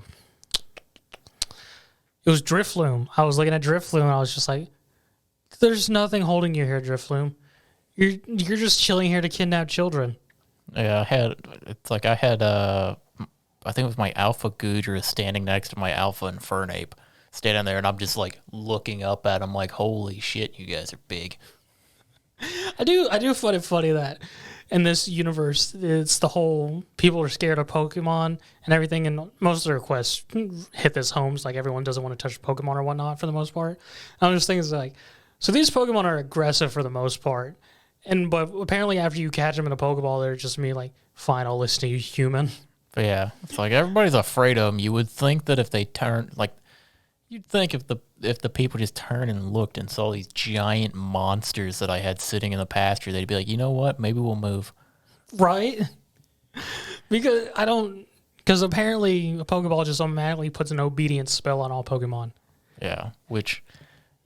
was Drifloon. I was looking at Drifloon and I was just like, there's nothing holding you here, Drifloon. You're just chilling here to kidnap children. Yeah, I had I think it was my Alpha Goodra standing next to my Alpha Infernape. Standing there, and I'm just like looking up at him, like, "Holy shit, you guys are big." I do find it funny that in this universe, it's the whole people are scared of Pokemon and everything, and most of the requests hit this home. Like everyone doesn't want to touch Pokemon or whatnot for the most part. I'm just thinking, like, so these Pokemon are aggressive for the most part, but apparently after you catch them in a Pokeball, they're just me like, "Fine, I'll listen to you, human." But yeah, it's like everybody's afraid of them. You would think that if they turn like. You'd think if the people just turned and looked and saw these giant monsters that I had sitting in the pasture, they'd be like, you know what? Maybe we'll move. Right? Because apparently a Pokeball just automatically puts an obedience spell on all Pokemon. Yeah, which,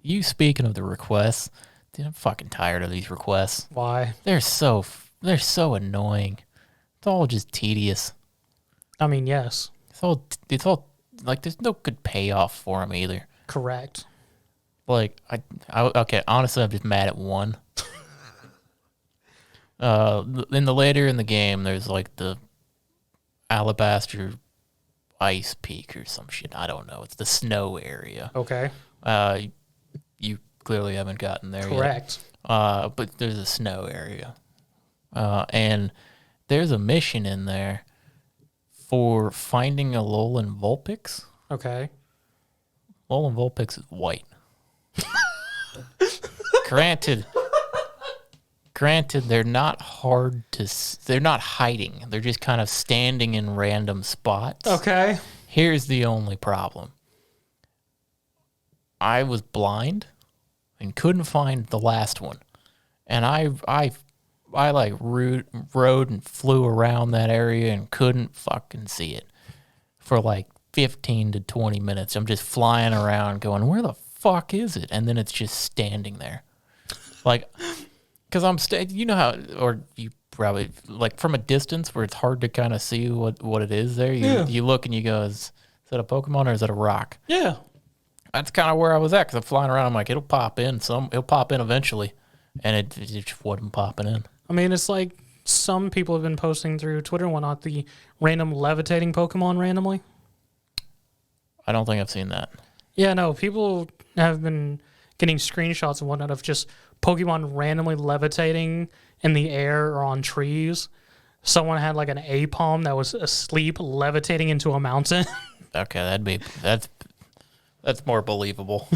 you speaking of the requests, dude, I'm fucking tired of these requests. Why? They're so annoying. It's all just tedious. I mean, yes. It's all like there's no good payoff for them either. Correct. Like okay, honestly, I'm just mad at one. Later in the game, there's like the Alabaster Ice Peak or some shit. I don't know. It's the snow area. Okay. You clearly haven't gotten there Correct. yet. But there's a snow area, and there's a mission in there for finding a Alolan Vulpix. Okay. Alolan Vulpix is white. Granted, Granted, they're not hard to. They're not hiding. They're just kind of standing in random spots. Okay. Here's the only problem. I was blind and couldn't find the last one, and I like rode and flew around that area and couldn't fucking see it for like 15 to 20 minutes. I'm just flying around going, where the fuck is it? And then it's just standing there. Like, because you know how, or you probably, like from a distance where it's hard to kind of see what it is there. You look and you go, is that a Pokemon or is that a rock? Yeah. That's kind of where I was at because I'm flying around. I'm like, it'll pop in eventually. And it just wasn't popping in. I mean, it's like some people have been posting through Twitter and whatnot, the random levitating Pokemon randomly. I don't think I've seen that. Yeah, no, people have been getting screenshots and whatnot of just Pokemon randomly levitating in the air or on trees. Someone had like an Apom that was asleep levitating into a mountain. Okay, that's more believable.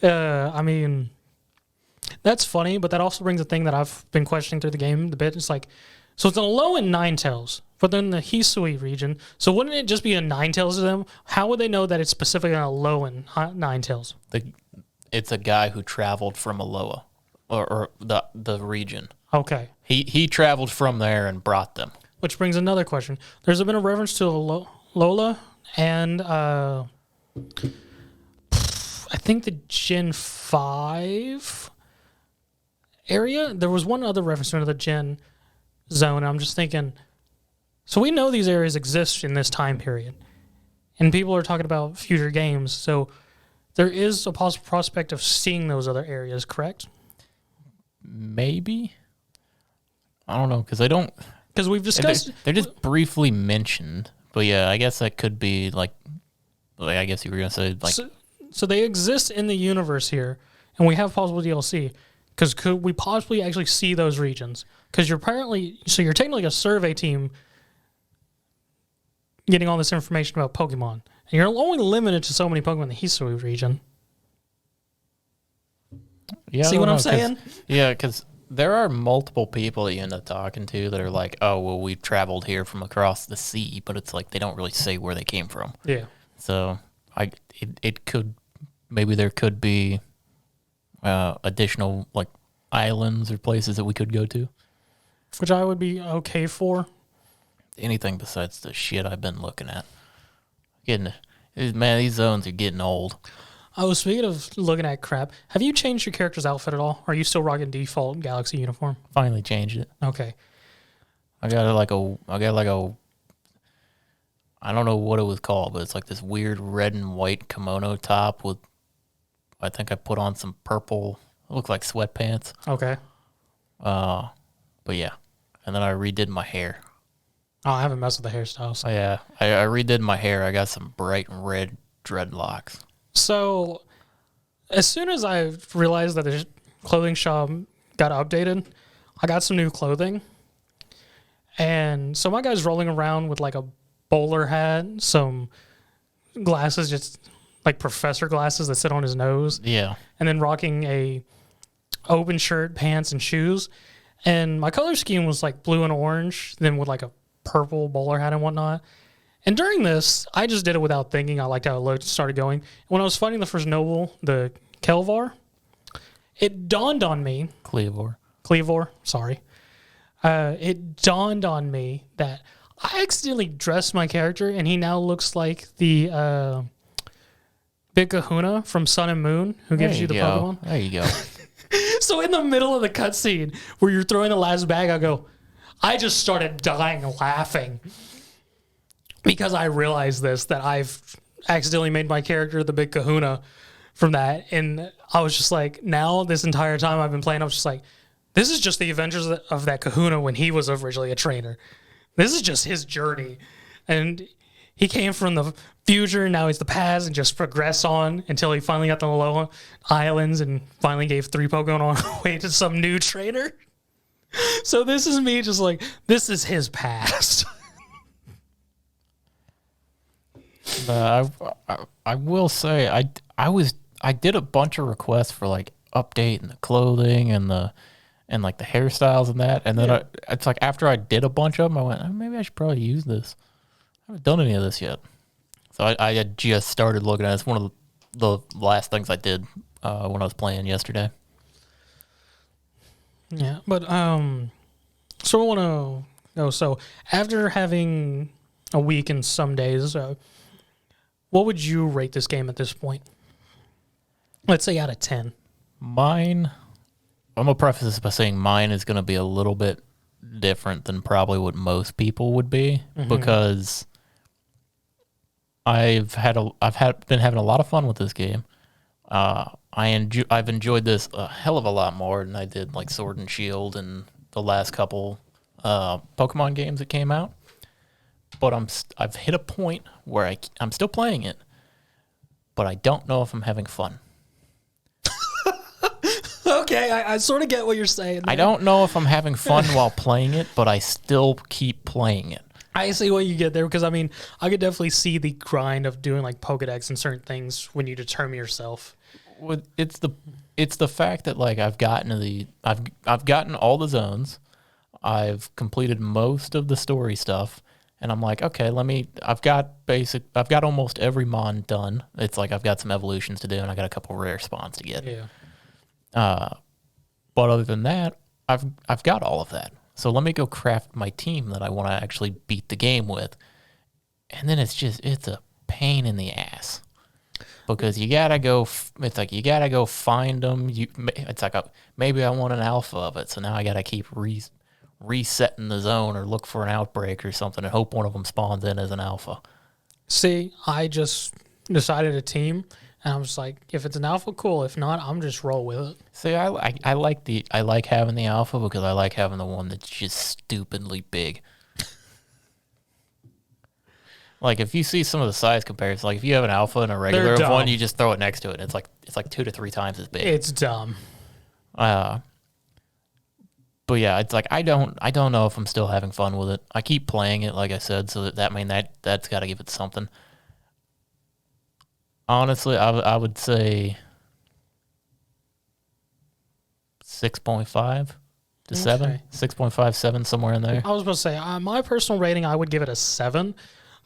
I mean, that's funny, but that also brings a thing that I've been questioning through the game a bit. It's like, so it's a low in Ninetales, but then the Hisui region. So wouldn't it just be a Ninetales to them? How would they know that it's specifically on a low in Ninetales? It's a guy who traveled from Alola, or the region. Okay. He traveled from there and brought them. Which brings another question. There's been a reference to Lola and I think the Gen 5 area. There was one other reference to the Gen zone. I'm just thinking, so we know these areas exist in this time period, and people are talking about future games. So there is a possible prospect of seeing those other areas, correct? Maybe. I don't know, because I don't... Because we've discussed... They're just briefly mentioned, but yeah, I guess that could be like I guess you were going to say like... So they exist in the universe here, and we have possible DLC. Because could we possibly actually see those regions? Because you're taking like a survey team getting all this information about Pokemon. And you're only limited to so many Pokemon in the Hisui region. Yeah, see what I'm saying? Yeah, because there are multiple people that you end up talking to that are like, oh, well, we've traveled here from across the sea, but it's like they don't really say where they came from. Yeah. So it could, maybe there could be additional like islands or places that we could go to. Which I would be okay for. Anything besides the shit I've been looking at. Man, these zones are getting old. Oh, speaking of looking at crap, have you changed your character's outfit at all? Or are you still rocking default Galaxy uniform? Finally changed it. Okay. I got like a I don't know what it was called, but it's like this weird red and white kimono top with, I think I put on some purple, it looked like sweatpants. Okay. But yeah. And then I redid my hair. Oh, I haven't messed with the hairstyles. Oh, yeah. I redid my hair. I got some bright red dreadlocks. So, as soon as I realized that the clothing shop got updated, I got some new clothing. And so my guy's rolling around with like a bowler hat, some glasses, just like professor glasses that sit on his nose. Yeah. And then rocking a open shirt, pants, and shoes. And my color scheme was like blue and orange, then with like a purple bowler hat and whatnot. And during this, I just did it without thinking. I liked how it looked, started going. When I was fighting the first noble, the Kelvar, it dawned on me. Cleavor, sorry. It dawned on me that I accidentally dressed my character, and he now looks like the Big Kahuna from Sun and Moon, who gives you the Pokemon. There you go. So in the middle of the cutscene where you're throwing the last bag, I just started dying laughing because I realized that I've accidentally made my character the Big Kahuna from that. And I was just like, now this entire time I've been playing, I was just like, this is just the adventures of that Kahuna when he was originally a trainer. This is just his journey. And he came from the future, now he's the past, and just progressed on until he finally got the Alola Islands and finally gave 3 Pokemon away to some new trainer. So this is me just like, this is his past. I will say I did a bunch of requests for like update and the clothing and the and like the hairstyles and that. And then Yeah. it's like after I did a bunch of them, I went, oh, maybe I should probably use this. I haven't done any of this yet. So I had just started looking at it. It's one of the last things I did when I was playing yesterday. Yeah, but so I want to know. So after having a week and some days, what would you rate this game at this point? Let's say out of 10. Mine, I'm gonna preface this by saying mine is gonna be a little bit different than probably what most people would be because I've been having a lot of fun with this game. I've enjoyed this a hell of a lot more than I did like Sword and Shield and the last couple Pokemon games that came out. But I've hit a point where I'm still playing it, but I don't know if I'm having fun. Okay, I sort of get what you're saying. I don't know if I'm having fun while playing it, but I still keep playing it. I see what you get there because I mean I could definitely see the grind of doing like Pokedex and certain things when you determine yourself. Well, it's the fact that like I've gotten all the zones, I've completed most of the story stuff, and I'm like, okay, I've got almost every mon done. It's like I've got some evolutions to do, and I got a couple rare spawns to get. Yeah. But other than that, I've got all of that. So let me go craft my team that I want to actually beat the game with. And then it's a pain in the ass because you gotta go. It's like you gotta go find them. It's like maybe I want an alpha of it, so now I gotta keep resetting the zone or look for an outbreak or something and hope one of them spawns in as an alpha. See, I just decided a team, and I'm just like, if it's an alpha, cool. If not, I'm just roll with it. See, I like having the alpha because I like having the one that's just stupidly big. Like if you see some of the size comparisons, like if you have an alpha and a regular one, you just throw it next to it. It's like 2 to 3 times as big. It's dumb. But yeah, it's like I don't know if I'm still having fun with it. I keep playing it, like I said, so that's got to give it something. Honestly, I would say 6.5 to 7, 6.5, 7, somewhere in there. I was about to say, my personal rating, I would give it a 7.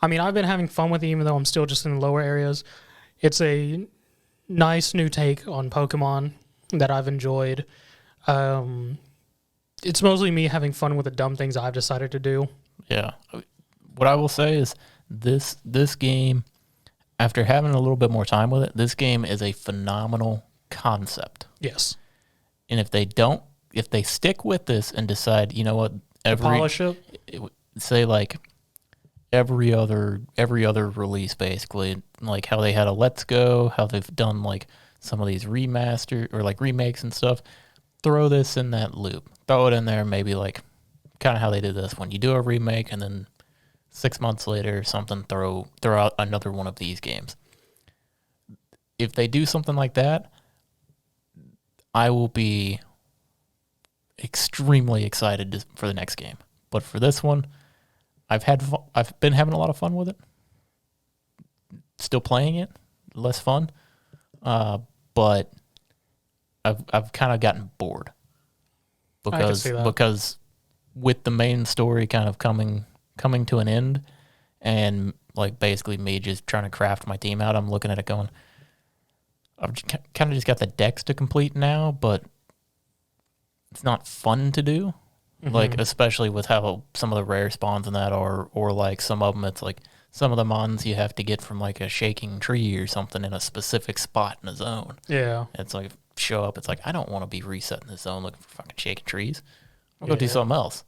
I mean, I've been having fun with it, even though I'm still just in the lower areas. It's a nice new take on Pokemon that I've enjoyed. It's mostly me having fun with the dumb things I've decided to do. Yeah. What I will say is this game, after having a little bit more time with it, this game is a phenomenal concept. Yes. And if they stick with this and decide, you know what, polish it? Say like every other release, basically, like how they had a Let's Go, how they've done like some of these remaster or like remakes and stuff, throw this in that loop. Throw it in there, maybe like kind of how they did this one. You do a remake and then 6 months later or something, throw out another one of these games. If they do something like that, I will be extremely excited for the next game. But for this one, I've been having a lot of fun with it. Still playing it, less fun, but I've kind of gotten bored because with the main story kind of coming to an end, and like basically me just trying to craft my team out, I'm looking at it going, I've kind of just got the decks to complete now, but it's not fun to do. Mm-hmm. Like, especially with how some of the rare spawns in that are, or like some of them, it's like some of the mons you have to get from like a shaking tree or something in a specific spot in a zone. Yeah. It's like, show up, it's like, I don't want to be resetting the zone looking for fucking shaking trees. I'll go do something else.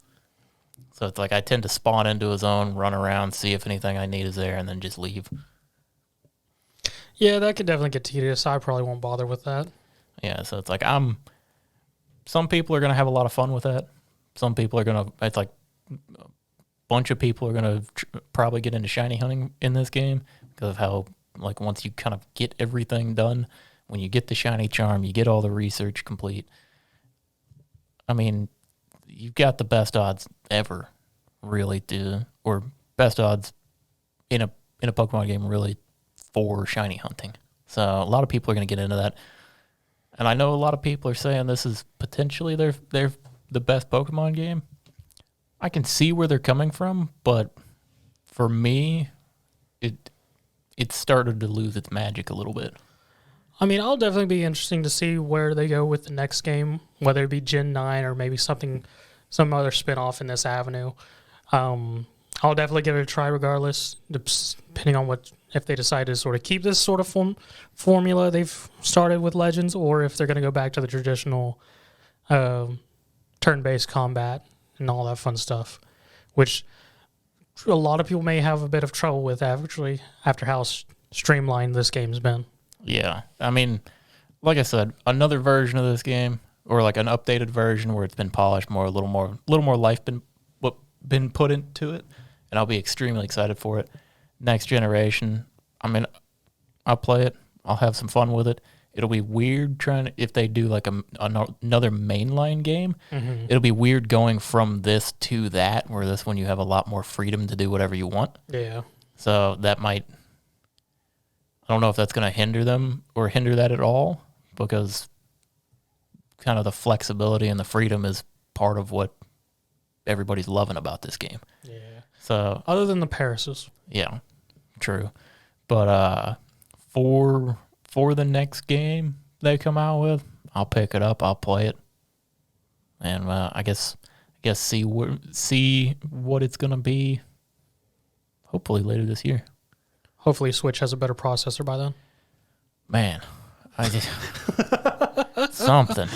So it's like I tend to spawn into a zone, run around, see if anything I need is there, and then just leave. Yeah, that could definitely get tedious. I probably won't bother with that. Yeah, so it's like some people are going to have a lot of fun with that. Some people are going to, it's like a bunch of people are going to probably get into shiny hunting in this game because of how, like, once you kind of get everything done, when you get the shiny charm, you get all the research complete. I mean, you've got the best odds ever, really, or best odds in a Pokemon game, really, for shiny hunting. So a lot of people are going to get into that. And I know a lot of people are saying this is potentially their the best Pokemon game. I can see where they're coming from, but for me, it started to lose its magic a little bit. I mean, I'll definitely be interesting to see where they go with the next game, whether it be Gen 9 or maybe some other spin-off in this avenue. I'll definitely give it a try regardless, depending on if they decide to sort of keep this sort of formula they've started with Legends, or if they're going to go back to the traditional turn-based combat and all that fun stuff, which a lot of people may have a bit of trouble with actually after how streamlined this game's been. Yeah, I mean, like I said, another version of this game, or like an updated version where it's been polished more, a little more life been put into it, and I'll be extremely excited for it. Next generation, I mean, I'll play it. I'll have some fun with it. It'll be weird if they do like another mainline game. Mm-hmm. It'll be weird going from this to that, where this one you have a lot more freedom to do whatever you want. Yeah. So that might, I don't know if that's going to hinder them or hinder that at all, because kind of the flexibility and the freedom is part of what everybody's loving about this game. Yeah. So other than the Parises. Yeah, true. But for the next game they come out with, I'll pick it up, I'll play it, and I guess see what it's gonna be. Hopefully later this year. Hopefully Switch has a better processor by then. Man, I just something.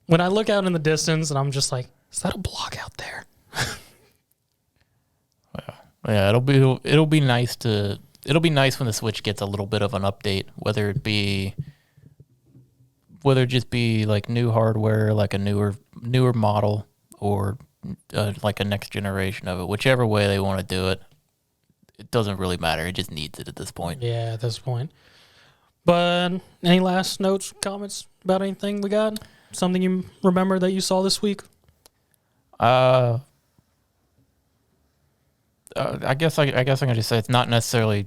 When I look out in the distance and I'm just like, is that a block out there? Yeah, it'll be nice when the Switch gets a little bit of an update, whether it just be like new hardware, like a newer model, or like a next generation of it. Whichever way they want to do it, it doesn't really matter. It just needs it at this point. Yeah, at this point. But any last notes, comments about anything we got? Something you remember that you saw this week? I guess I'm gonna just say it's not necessarily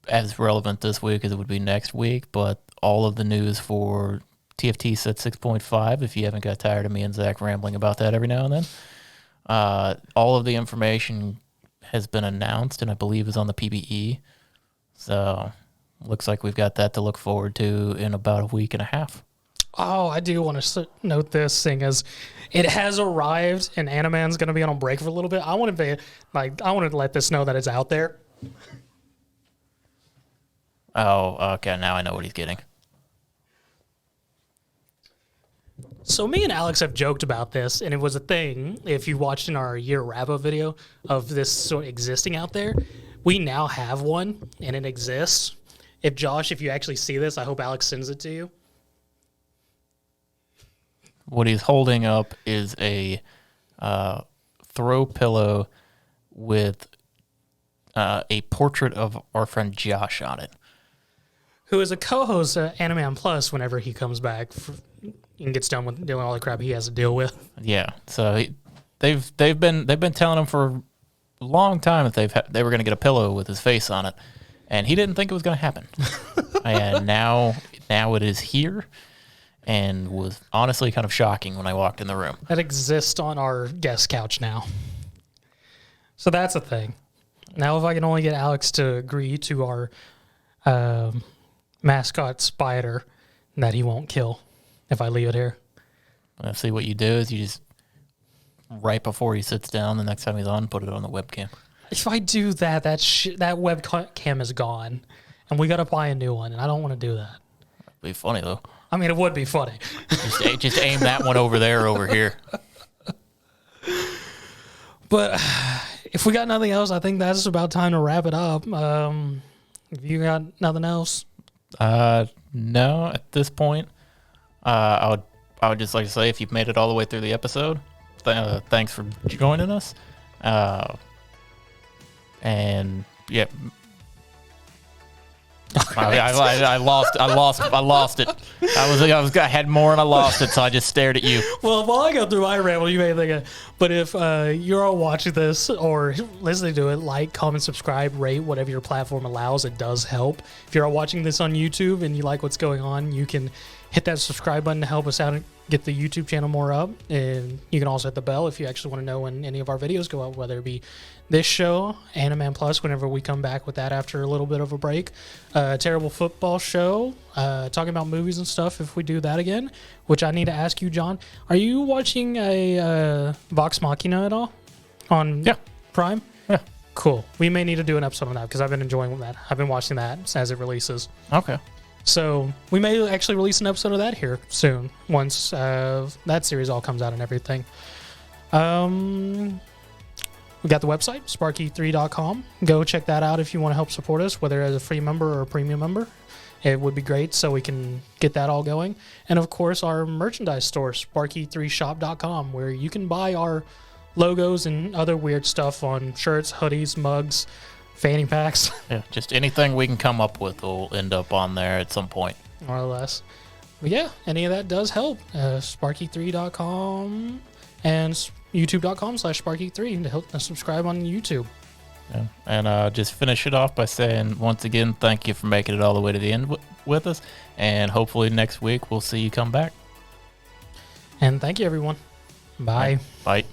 as relevant this week as it would be next week, but all of the news for TFT set 6.5, if you haven't got tired of me and Zach rambling about that every now and then, all of the information has been announced and I believe is on the PBE. So looks like we've got that to look forward to in about a week and a half. Oh, I do want to note this, seeing as it has arrived and AniMan's going to be on break for a little bit. I want to let this know that it's out there. Oh, okay. Now I know what he's getting. So me and Alex have joked about this, and it was a thing. If you watched in our year wrap-up video of this sort of existing out there, we now have one, and it exists. If you actually see this, I hope Alex sends it to you. What he's holding up is a throw pillow with a portrait of our friend Josh on it, who is a co-host at AniMan Plus whenever he comes back and gets done with dealing all the crap he has to deal with. Yeah, so they've been telling him for a long time that they were going to get a pillow with his face on it, and he didn't think it was going to happen. And now it is here. And was honestly kind of shocking when I walked in the room. That exists on our guest couch now. So that's a thing. Now if I can only get Alex to agree to our mascot spider that he won't kill if I leave it here. See, what you do is you just, right before he sits down, the next time he's on, put it on the webcam. If I do that webcam is gone. And we got to buy a new one, and I don't want to do that. It'd be funny, though. I mean, it would be funny. Just aim that one over there, over here. But if we got nothing else, I think that's about time to wrap it up. If you got nothing else? No, at this point. I would just like to say, if you've made it all the way through the episode, thanks for joining us. And, yeah. I lost it. I had more and I lost it, so I just stared at you. Well, while I go through my ramble, you may think of, but if you're all watching this or listening to it, like, comment, subscribe, rate, whatever your platform allows. It does help. If you're all watching this on YouTube and you like what's going on, you can hit that subscribe button to help us out and get the YouTube channel more up. And you can also hit the bell if you actually want to know when any of our videos go up, whether it be this show, AniMan Plus, whenever we come back with that after a little bit of a break, Terrible Football Show, talking about movies and stuff if we do that again, which I need to ask you, John, are you watching a Vox Machina at all on Prime? Yeah. Cool. We may need to do an episode on that because I've been enjoying that. I've been watching that as it releases. Okay. So we may actually release an episode of that here soon once that series all comes out and everything. We got the website, SparkE3.com. Go check that out if you want to help support us, whether as a free member or a premium member. It would be great so we can get that all going. And, of course, our merchandise store, SparkE3shop.com, where you can buy our logos and other weird stuff on shirts, hoodies, mugs, fanny packs. Yeah, just anything we can come up with will end up on there at some point. More or less. But, yeah, any of that does help. SparkE3.com and YouTube.com/SparkE3 to help subscribe on YouTube. Yeah. And just finish it off by saying, once again, thank you for making it all the way to the end with us. And hopefully next week we'll see you come back. And thank you, everyone. Bye. Bye.